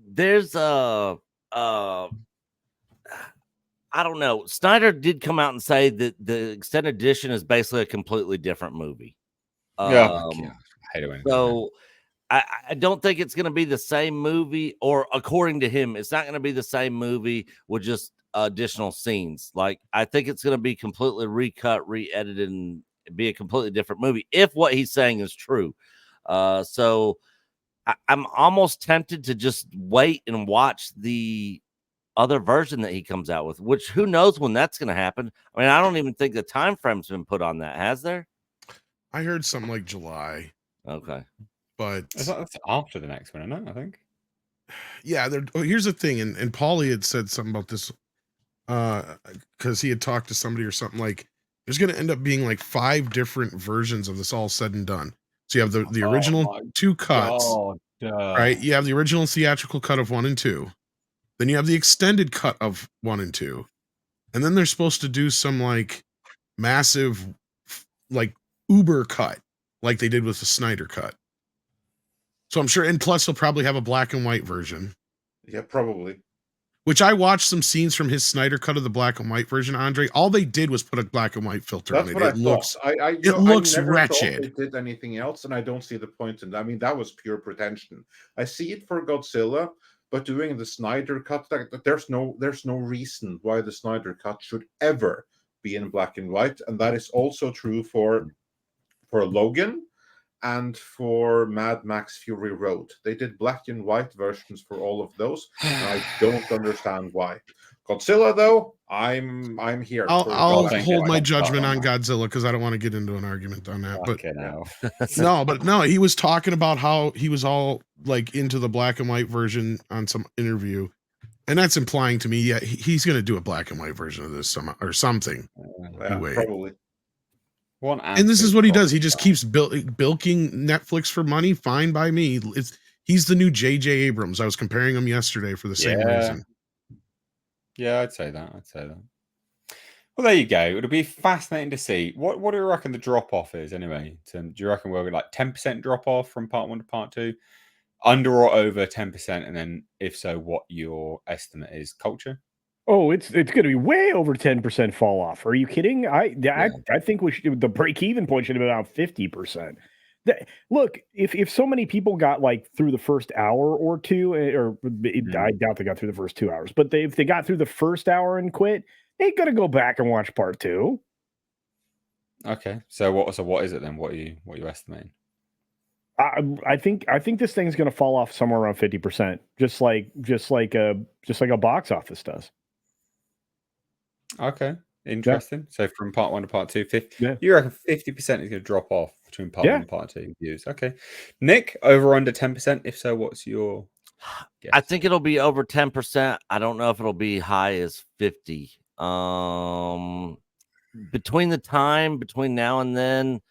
There's I don't know. Snyder did come out and say that the extended edition is basically a completely different movie. I hate it when it So I don't think it's going to be the same movie, or according to him, it's not going to be the same movie with just additional scenes. Like, I think it's going to be completely recut, re-edited, and be a completely different movie if what he's saying is true. So I'm almost tempted to just wait and watch the other version that he comes out with, which who knows when that's going to happen. I mean, I don't even think the time frame's been put on that, has there? I heard something like July. Okay. But that's after the next one, isn't it? I think. Yeah, here's the thing, and Paulie had said something about this because he had talked to somebody or something, like there's going to end up being like 5 different versions of this all said and done. So you have the original 2 cuts, right? You have the original theatrical cut of 1 and 2. Then you have the extended cut of 1 and 2. And then they're supposed to do some like massive like Uber cut like they did with the Snyder cut. So I'm sure, and plus he'll probably have a black and white version. Yeah, probably. Which I watched some scenes from his Snyder cut of the black and white version, Andre. All they did was put a black and white filter on it. That's what It looks I never wretched. thought they did anything else, and I don't see the point in that. I mean, that was pure pretension. I see it for Godzilla, but doing the Snyder cut, there's no reason why the Snyder cut should ever be in black and white, and that is also true for Logan, and for Mad Max Fury Road. They did black and white versions for all of those, and I don't understand why. Godzilla, though, I'm here. I'll, for I'll black and hold white. my I'll start judgment on on that. Godzilla because I don't want to get into an argument on that. But Okay, now. no, he was talking about how he was all like into the black and white version on some interview, and that's implying to me, yeah, he's going to do a black and white version of this or something. Yeah, Anyway. probably. One And this is absolute what he does. problem. He just keeps bilking Netflix for money. Fine by me. He's the new J.J. Abrams. I was comparing him yesterday for the same reason. Yeah, I'd say that. Well, there you go. It'll be fascinating to see. What do you reckon the drop off is anyway? Do you reckon we'll be like 10% drop off from part 1 to part 2? Under or over 10%? And then if so, what your estimate is? Culture? Oh, it's going to be way over 10% fall off. Are you kidding? I think the break even point should have been about 50%. Look, if so many people got like through the first hour or two, I doubt they got through the first 2 hours, but if they got through the first hour and quit, they got to go back and watch part 2. Okay, so what is it then? What are you estimating? I think this thing's going to fall off somewhere around 50%, just like a box office does. Okay, interesting. Yeah. So from part 1 to part 2, 50, yeah. You reckon 50% is going to drop off between part 1 and part 2 views? Okay, Nick, over under 10%. If so, what's your guess? I think it'll be over 10%. I don't know if it'll be high as 50. Between now and then,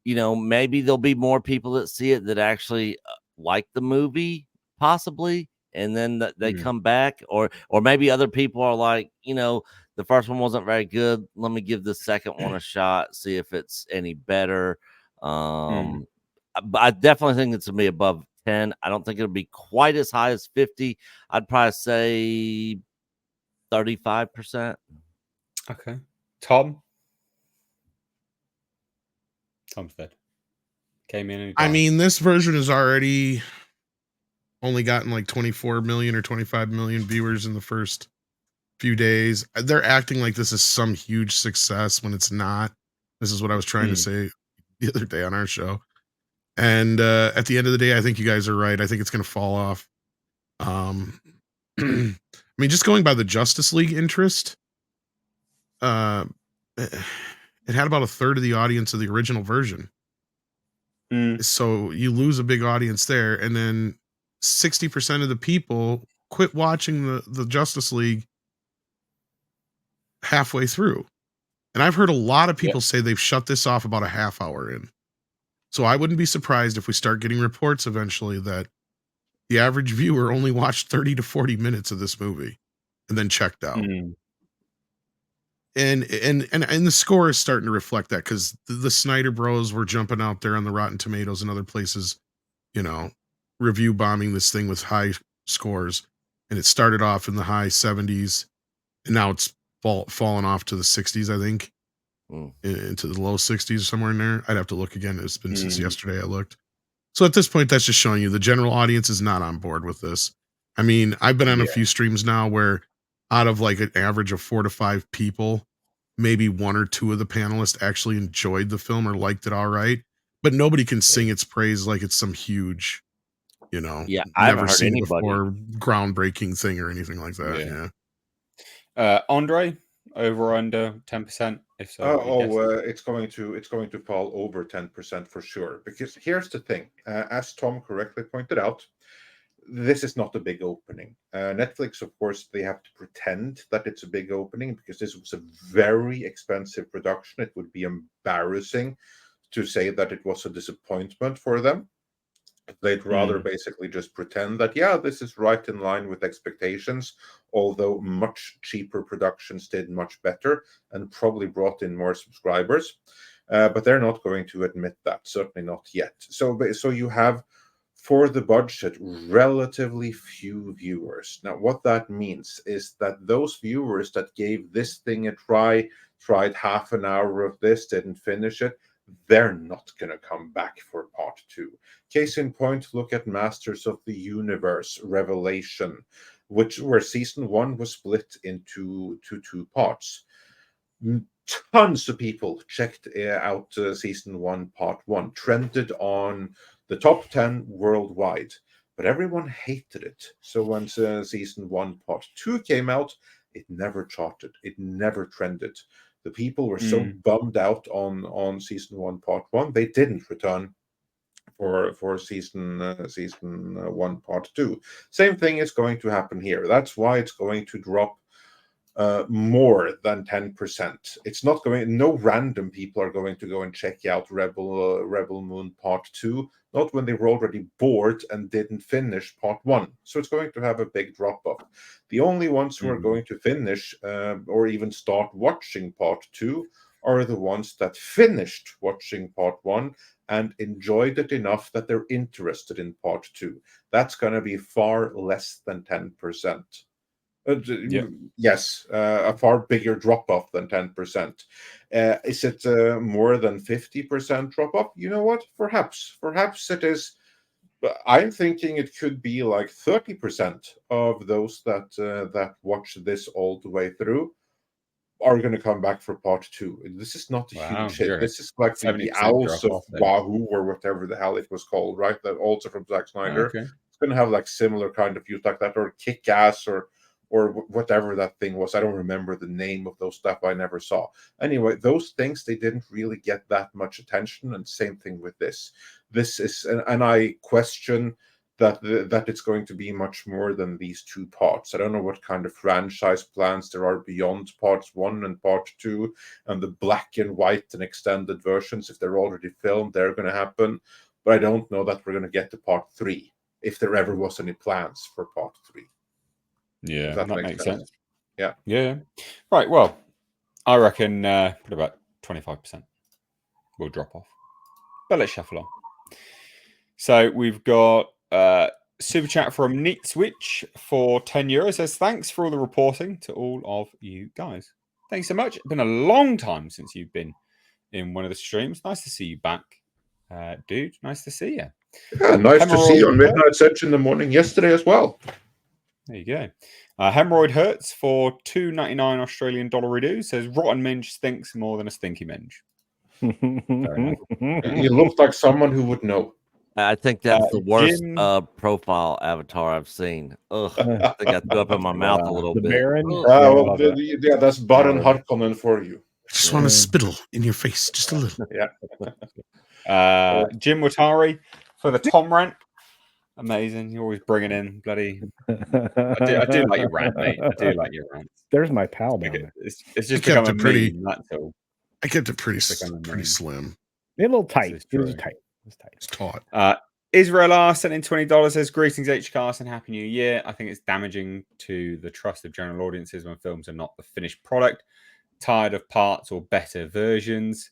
maybe there'll be more people that see it that actually like the movie, possibly, and then they come back, or maybe other people are like, the first one wasn't very good. Let me give the second one a shot, see if it's any better. But I definitely think it's gonna be above 10. I don't think it'll be quite as high as 50. I'd probably say 35%. Okay, Tom's dead. Came in. I mean, this version has already only gotten like 24 million or 25 million viewers in the first few days. They're acting like this is some huge success when it's not. This is what I was trying to say the other day on our show. And at the end of the day, I think you guys are right. I think it's going to fall off. I mean, just going by the Justice League interest, it had about a third of the audience of the original version. So you lose a big audience there, and then 60% of the people quit watching the Justice League halfway through. And I've heard a lot of people say they've shut this off about a half hour in. So I wouldn't be surprised if we start getting reports eventually that the average viewer only watched 30 to 40 minutes of this movie and then checked out. And the score is starting to reflect that, because the Snyder Bros were jumping out there on the Rotten Tomatoes and other places, review bombing this thing with high scores. And it started off in the high 70s, and now it's fallen off to the 60s, I think, into the low 60s or somewhere in there. I'd have to look again. It's been since yesterday I looked. So at this point, that's just showing you the general audience is not on board with this. I mean, I've been on a few streams now where out of like an average of 4 to 5 people, maybe 1 or 2 of the panelists actually enjoyed the film or liked it all right, but nobody can sing its praise like it's some huge, I haven't heard anybody before groundbreaking thing or anything like that. Andre, over or under 10%? If so, it's going to fall over 10% for sure. Because here's the thing, as Tom correctly pointed out, this is not a big opening. Netflix, of course, they have to pretend that it's a big opening because this was a very expensive production. It would be embarrassing to say that it was a disappointment for them. They'd rather basically just pretend that, this is right in line with expectations, although much cheaper productions did much better and probably brought in more subscribers. But they're not going to admit that, certainly not yet. So you have, for the budget, relatively few viewers. Now, what that means is that those viewers that gave this thing a try, tried half an hour of this, didn't finish it, they're not going to come back for part 2. Case in point, look at Masters of the Universe Revelation, where season 1 was split into 2 parts. tons of people checked out season 1, part 1, trended on the top 10 worldwide, but everyone hated it. So when season 1, part 2 came out, it never charted, it never trended. The people were so bummed out on season 1, part 1, they didn't return for season 1, part 2. Same thing is going to happen here. That's why it's going to drop more than 10%. It's not going. No random people are going to go and check out Rebel Moon Part 2. Not when they were already bored and didn't finish Part 1. So it's going to have a big drop off. The only ones who are going to finish or even start watching Part 2 are the ones that finished watching Part 1 and enjoyed it enough that they're interested in Part 2. That's going to be far less than 10%. Yes, a far bigger drop off than 10%. Is it more than 50% drop off? You know what? Perhaps it is. But I'm thinking it could be like 30% of those that watch this all the way through are going to come back for part 2. This is not a huge hit. This is like the Owls of Wahoo or whatever the hell it was called, right? That also from Zack Snyder. Okay. It's going to have like similar kind of views like that, or Kick-Ass or whatever that thing was. I don't remember the name of those stuff. I never saw. Anyway, those things, they didn't really get that much attention, and same thing with this. This is, and I question that it's going to be much more than these 2 parts. I don't know what kind of franchise plans there are beyond parts 1 and part 2, and the black and white and extended versions. If they're already filmed, they're going to happen. But I don't know that we're going to get to part 3, if there ever was any plans for part 3. Yeah, that makes sense. Yeah. Right. Well, I reckon put about 25% will drop off. But let's shuffle on. So we've got super chat from Neat Switch for €10. Says thanks for all the reporting to all of you guys. Thanks so much. It's been a long time since you've been in one of the streams. Nice to see you back, dude. Nice to see you. Yeah, nice to see you on Midnight Edge in the morning yesterday as well. There you go. Hemorrhoid Hurts for $2.99 Australian dollar redo says rotten minge stinks more than a stinky minge. You look like someone who would know. I think that's the worst profile avatar I've seen. Ugh, I think I threw up in my mouth a little bit. Baron? Yeah, that's Baron Harkonnen for you. I just want to spittle in your face just a little. Yeah. Jim Watari for the Tom rant. Amazing. You're always bringing in bloody... I do like your rant, mate. I do like your rant. There's my pal down there. It's just become a meme, that's all. I kept it pretty slim. A little tight. It was tight. It's taut. Israel R sent in $20. Says greetings HCast and happy new year. I think it's damaging to the trust of general audiences when films are not the finished product. Tired of parts or better versions.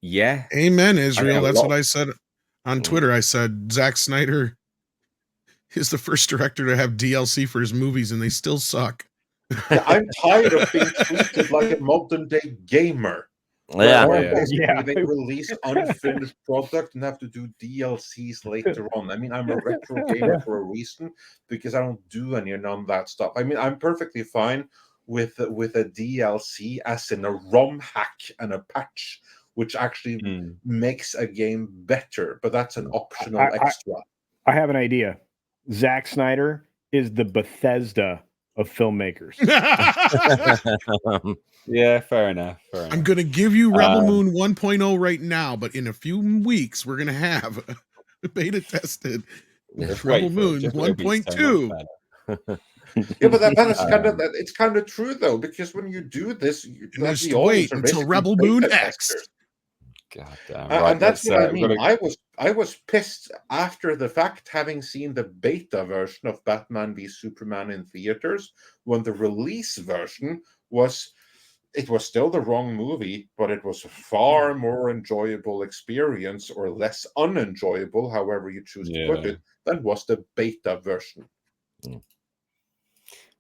Yeah. Amen, Israel. That's what I said on Twitter. I said Zack Snyder is the first director to have DLC for his movies, and they still suck. Yeah, I'm tired of being treated like a modern day gamer. They release unfinished product and have to do DLCs later on. I mean, I'm a retro gamer for a reason, because I don't do any of none of that stuff. I mean, I'm perfectly fine with a DLC, as in a ROM hack and a patch, which actually makes a game better, but that's an optional extra. I have an idea. Zack Snyder is the Bethesda of filmmakers. Yeah, fair enough. I'm going to give you Rebel Moon 1.0 right now, but in a few weeks, we're going to have a beta tested Rebel Moon 1.2. Yeah, but it's kind of true though, because when you do this, you just wait until Rebel Moon X. God damn, right. And that's what I mean. I was pissed after the fact, having seen the beta version of Batman v Superman in theaters, when the release version was still the wrong movie, but it was a far more enjoyable experience, or less unenjoyable, however you choose to put it, than was the beta version.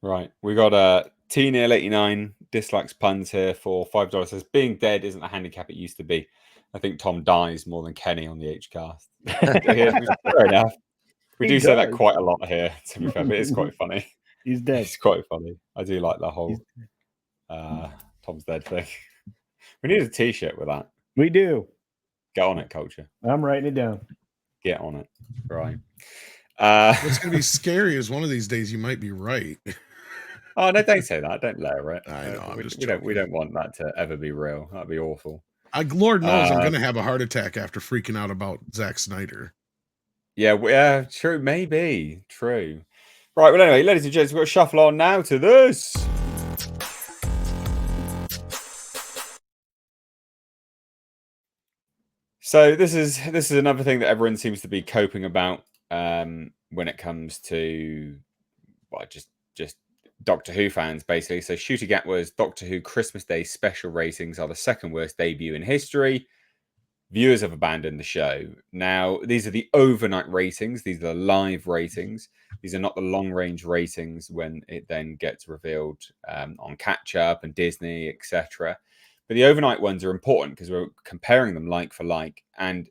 Right. We got T-Nail89 dislikes puns here for $5. Says being dead isn't a handicap it used to be. I think Tom dies more than Kenny on the H-cast. Fair enough. We do say that quite a lot here, to be fair, but it's quite funny. He's dead. It's quite funny. I do like the whole Tom's dead thing. We need a T-shirt with that. We do. Get on it, culture. I'm writing it down. Get on it. Right. What's going to be scary is one of these days you might be right. Oh no! Don't say that. Don't layer it. I know. I'm just we joking. don't want that to ever be real. That'd be awful. Lord knows I'm going to have a heart attack after freaking out about Zack Snyder. Yeah, true. Maybe true. Right. Well, anyway, ladies and gents, we've got to shuffle on now to this. So this is another thing that everyone seems to be coping about when it comes to just Doctor Who fans, basically. So Ncuti Gatwa's Doctor Who Christmas Day special ratings are the second worst debut in history. Viewers have abandoned the show. Now, these are the overnight ratings. These are the live ratings. These are not the long-range ratings when it then gets revealed on catch-up and Disney, etc. But the overnight ones are important because we're comparing them like for like. And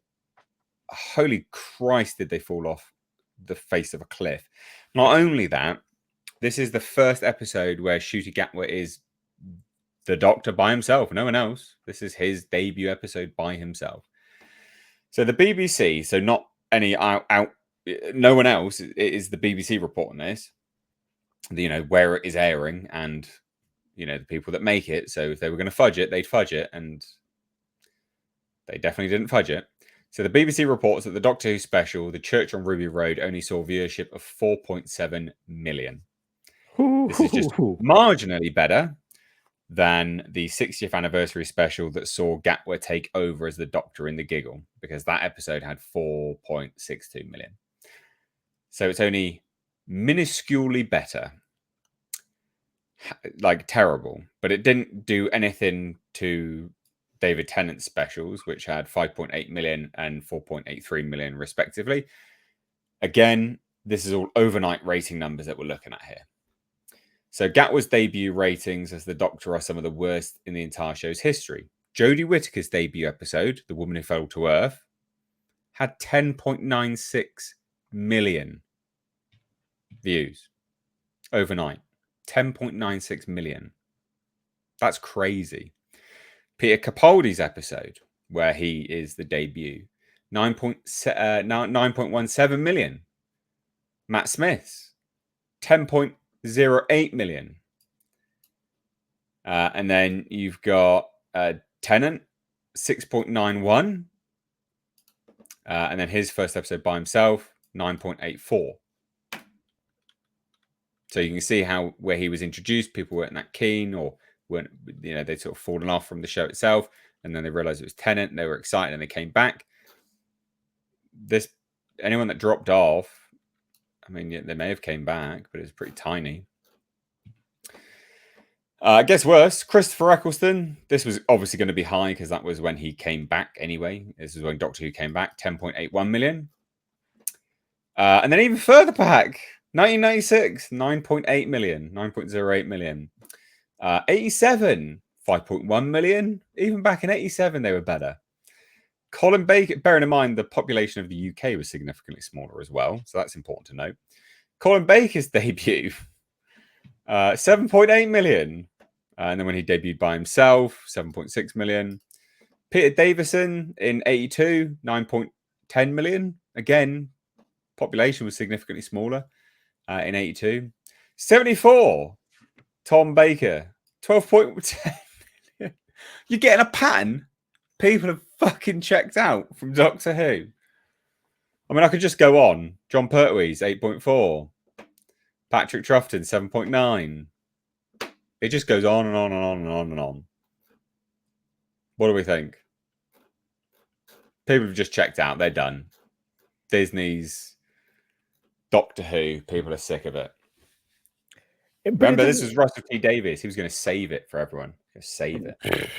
holy Christ, did they fall off the face of a cliff. Not only that, this is the first episode where Ncuti Gatwa is the Doctor by himself, no one else. This is his debut episode by himself. So the BBC, so not any no one else, it is the BBC reporting this, where it is airing and, the people that make it. So if they were going to fudge it, they'd fudge it. And they definitely didn't fudge it. So the BBC reports that the Doctor Who special, The Church on Ruby Road, only saw viewership of 4.7 million. This is just marginally better than the 60th anniversary special that saw Gatwa take over as the Doctor in The Giggle, because that episode had 4.62 million. So it's only minusculely better. Like terrible, but it didn't do anything to David Tennant's specials, which had 5.8 million and 4.83 million respectively. Again, this is all overnight rating numbers that we're looking at here. So Gatwa's debut ratings as the Doctor are some of the worst in the entire show's history. Jodie Whittaker's debut episode, The Woman Who Fell to Earth, had 10.96 million views overnight. 10.96 million. That's crazy. Peter Capaldi's episode, where he is the debut, 9.17 million. Matt Smith's, 10.08 million. And then you've got Tennant, 6.91. And then his first episode by himself, 9.84. So you can see how where he was introduced, people weren't that keen, or weren't, they'd sort of fallen off from the show itself, and then they realized it was Tennant, and they were excited, and they came back. Anyone that dropped off, I mean, they may have came back, but it was pretty tiny. Gets worse. Christopher Eccleston. This was obviously going to be high because that was when he came back anyway. This is when Doctor Who came back, 10.81 million. And then even further back, 1996, 9.8 million, 9.08 million. 87, 5.1 million. Even back in 87, they were better. Colin Baker, bearing in mind the population of the UK was significantly smaller as well, so that's important to note. Colin Baker's debut, 7.8 million. And then when he debuted by himself, 7.6 million. Peter Davison in 82, 9.10 million. Again, population was significantly smaller in 82. 74, Tom Baker, 12.10 million. You're getting a pattern. People have fucking checked out from Doctor Who. I mean, I could just go on. John Pertwee's 8.4. Patrick Troughton, 7.9. It just goes on and on and on and on and on. What do we think? People have just checked out. They're done. Disney's Doctor Who. People are sick of it. Remember, this was Russell T Davies. He was going to save it for everyone. Save it.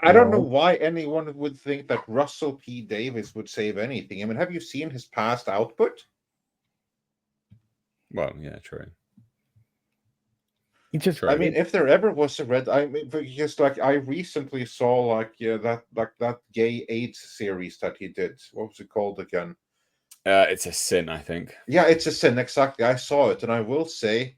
I don't know why anyone would think that Russell P. Davies would save anything. I mean, have you seen his past output? Well, yeah, true. Just, I mean, if there ever was a red, I mean, because like I recently saw that gay AIDS series that he did. What was it called again? It's a Sin, I think. Yeah, It's a Sin. Exactly. I saw it, and I will say,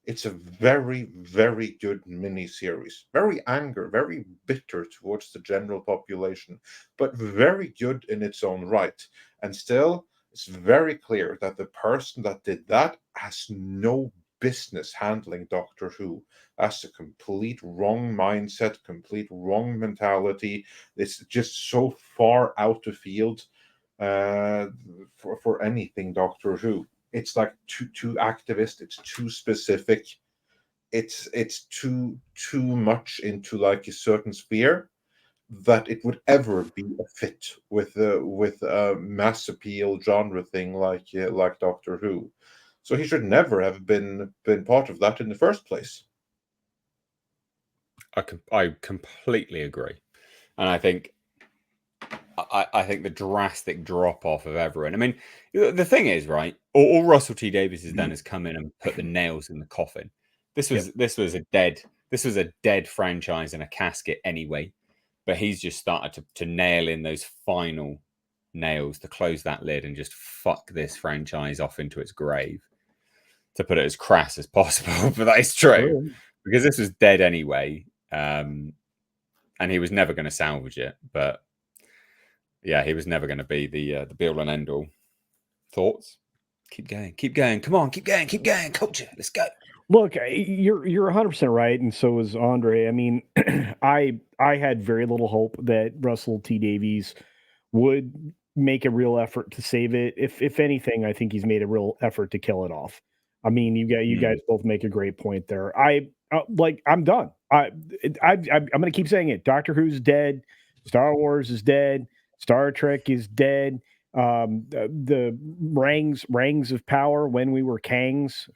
It's a very, very good miniseries. Very very bitter towards the general population, but very good in its own right. And still, it's very clear that the person that did that has no business handling Doctor Who. That's a complete wrong mindset, complete wrong mentality. It's just so far out of field for anything Doctor Who. It's like too activist. It's too specific. It's too much into like a certain sphere that it would ever be a fit with a mass appeal genre thing like Doctor Who. So he should never have been part of that in the first place. I completely agree, and I think the drastic drop off of everyone. I mean, the thing is, right? All Russell T Davies has done is come in and put the nails in the coffin. This was a dead franchise in a casket anyway, but he's just started to nail in those final nails to close that lid and just fuck this franchise off into its grave. To put it as crass as possible, but that is true because this was dead anyway, and he was never going to salvage it. But yeah, he was never going to be the be all and end all. Thoughts? Keep going. Come on, keep going. Culture, let's go. Look, you're 100% right, and so is Andre. I mean, I had very little hope that Russell T Davies would make a real effort to save it. If anything, I think he's made a real effort to kill it off. I mean, you guys both make a great point there. I'm done. I'm going to keep saying it. Doctor Who's dead. Star Wars is dead. Star Trek is dead. The rangs of power when we were Kangs,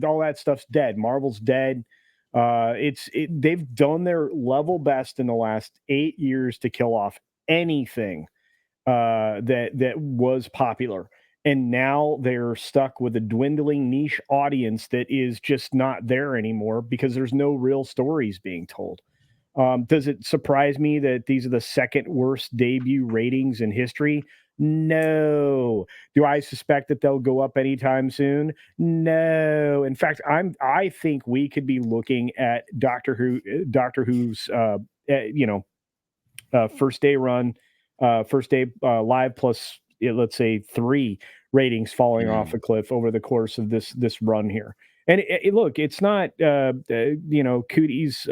all that stuff's dead. Marvel's dead. They've done their level best in the last 8 years to kill off anything that was popular. And now they're stuck with a dwindling niche audience that is just not there anymore because there's no real stories being told. Does it surprise me that these are the second worst debut ratings in history? No. Do I suspect that they'll go up anytime soon? No. In fact, I think we could be looking at Doctor Who's first day run, first day live plus let's say 3 ratings falling off a cliff over the course of this run here. And look, it's not Cootie's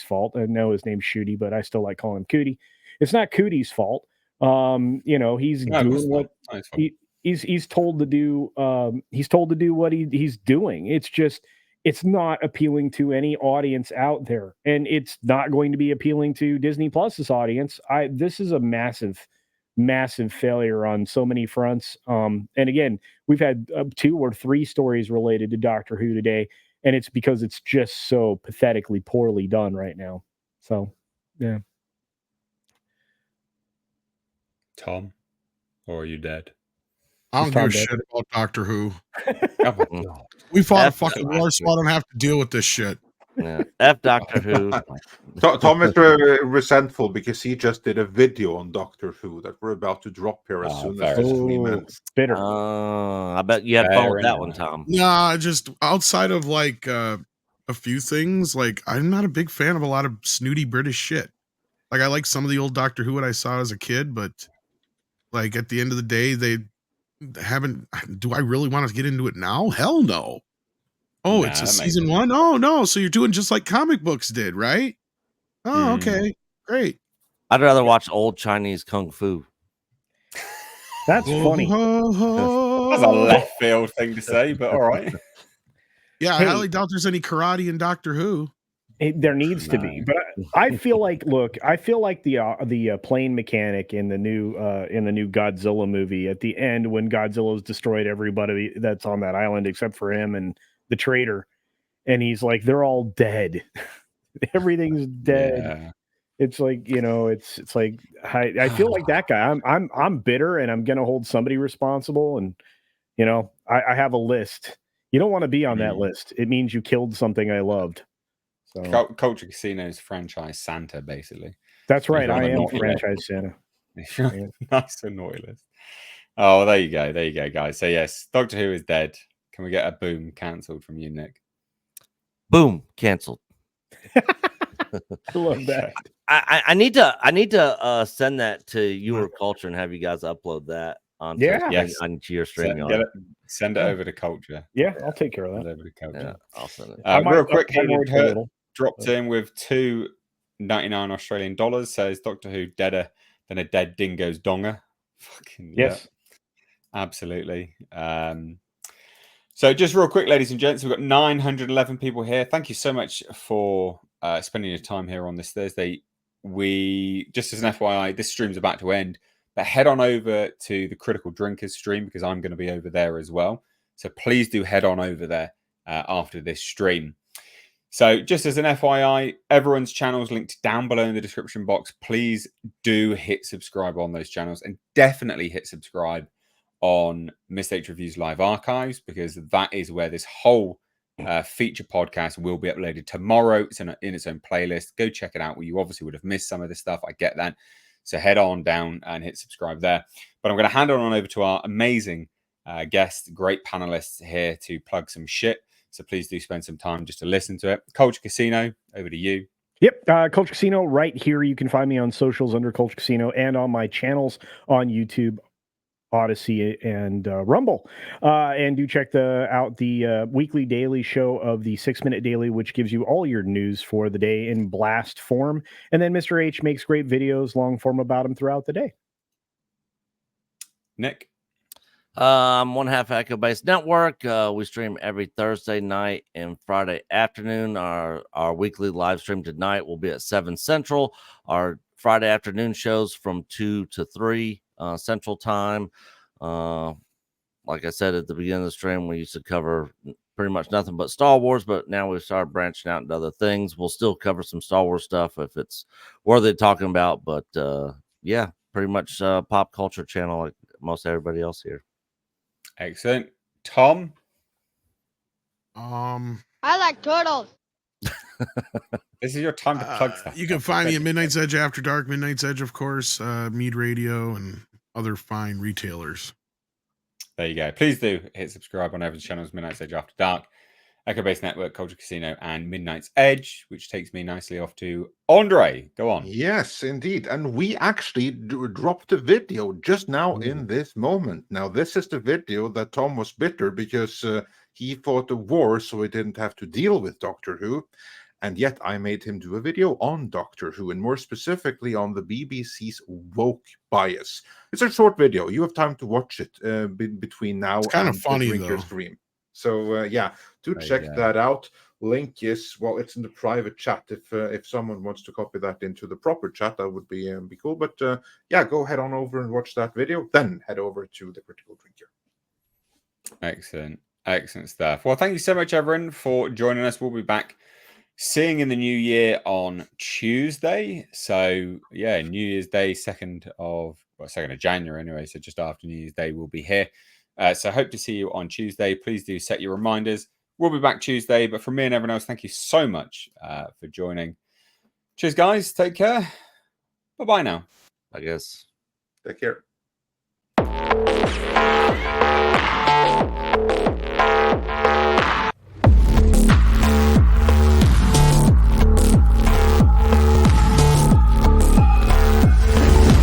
fault. I know his name's Shooty, but I still like calling him Cootie. It's not Cootie's fault. He's doing what he's told to do. He's told to do what he's doing. It's not appealing to any audience out there, and it's not going to be appealing to Disney Plus's audience. This is a massive failure on so many fronts. And again, we've had 2 or 3 stories related to Doctor Who today, and it's because it's just so pathetically poorly done right now. So, yeah. Tom, or are you dead? I don't give a shit about Doctor Who. We fought a fucking war, so I don't have to deal with this shit. Yeah. F Doctor Who. Tom is resentful because he just did a video on Doctor Who that we're about to drop here as soon as this stream ends. Bitter. I bet you had fun with that one, Tom. Nah, just outside of like a few things, like I'm not a big fan of a lot of snooty British shit. Like I like some of the old Doctor Who that I saw as a kid, but like at the end of the day, they haven't. Do I really want to get into it now? Hell no. Oh, it's a season 1? Oh, no. So you're doing just like comic books did, right? Oh, okay. Great. I'd rather watch old Chinese Kung Fu. That's funny. That's a left field thing to say, but all right. Yeah, I highly doubt there's any karate in Doctor Who. There needs to be, but I feel like the plane mechanic in the new Godzilla movie at the end when Godzilla's destroyed everybody that's on that island except for him and the traitor, and he's like, they're all dead. Everything's dead. Yeah. It's like, it's like I feel like that guy. I'm bitter, and I'm gonna hold somebody responsible. And I have a list. You don't want to be on that list. It means you killed something I loved. So Culture Casino's franchise Santa, basically. That's right. I am franchise Santa. Nice and naughty list. Oh, well, there you go, guys. So yes, Doctor Who is dead. Can we get a boom cancelled from you, Nick? Boom, canceled. I love that. I need to send that to your culture and have you guys upload that onto Yes. onto your Send StreamYard. it over to culture. Yeah, I'll take care of Send that. it over to culture. Yeah, I'll send it. I might Real quick, update it Hemorrhoid a Hurt little. dropped in with $2.99 Australian dollars. Says Doctor Who deader than a dead dingo's donger. Fucking Yes. yeah, absolutely. So just real quick, ladies and gents, we've got 911 people here. Thank you so much for spending your time here on this Thursday. We, just as an FYI, this stream's about to end, but head on over to the Critical Drinkers stream because I'm going to be over there as well. So please do head on over there after this stream. So just as an FYI, everyone's channels linked down below in the description box. Please do hit subscribe on those channels and definitely hit subscribe on Mistakes Reviews Live Archives because that is where this whole feature podcast will be uploaded tomorrow. It's in its own playlist. Go check it out. You obviously would have missed some of this stuff. I get that. So head on down and hit subscribe there. But I'm going to hand it on over to our amazing guests, great panelists here to plug some shit. So please do spend some time just to listen to it. Culture Casino, over to you. Yep, Culture Casino right here. You can find me on socials under Culture Casino and on my channels on YouTube, Odyssey, and Rumble. And do check out the weekly daily show of the 6 Minute Daily, which gives you all your news for the day in blast form. And then Mr. H makes great videos, long form about him throughout the day. Nick? I'm One Half Echo Base Network. We stream every Thursday night and Friday afternoon. Our weekly live stream tonight will be at 7 Central. Our Friday afternoon shows from 2 to 3 Central Time. Like I said at the beginning of the stream, we used to cover pretty much nothing but Star Wars, but now we've started branching out into other things. We'll still cover some Star Wars stuff if it's worthy of talking about, but yeah, pretty much pop culture channel like most everybody else here. Excellent. Tom? I like turtles. This is your time to plug stuff. You can find me at Midnight's Edge After Dark, Midnight's Edge, of course, Mead Radio, and other fine retailers. There you go. Please do hit subscribe on every channels, Midnight's Edge After Dark, Echo Base Network, Culture Casino, and Midnight's Edge, which takes me nicely off to Andre. Go on. Yes, indeed. And we actually dropped a video just now in this moment. Now, this is the video that Tom was bitter because he fought a war, so he didn't have to deal with Doctor Who. And yet I made him do a video on Doctor Who, and more specifically on the BBC's woke bias. It's a short video. You have time to watch it between now it's kind and of funny, the Drinker though. Stream. So, yeah, do check that out. Link is, well, it's in the private chat. If someone wants to copy that into the proper chat, that would be cool. But, yeah, go head on over and watch that video. Then head over to the Critical Drinker. Excellent. Excellent stuff. Well, thank you so much, everyone, for joining us. We'll be back seeing in the new year on Tuesday. So yeah, New Year's Day, 2nd of January anyway. So just after New Year's Day, we'll be here. So hope to see you on Tuesday. Please do set your reminders. We'll be back Tuesday. But from me and everyone else, thank you so much for joining. Cheers, guys. Take care. Bye-bye now. I guess. Take care.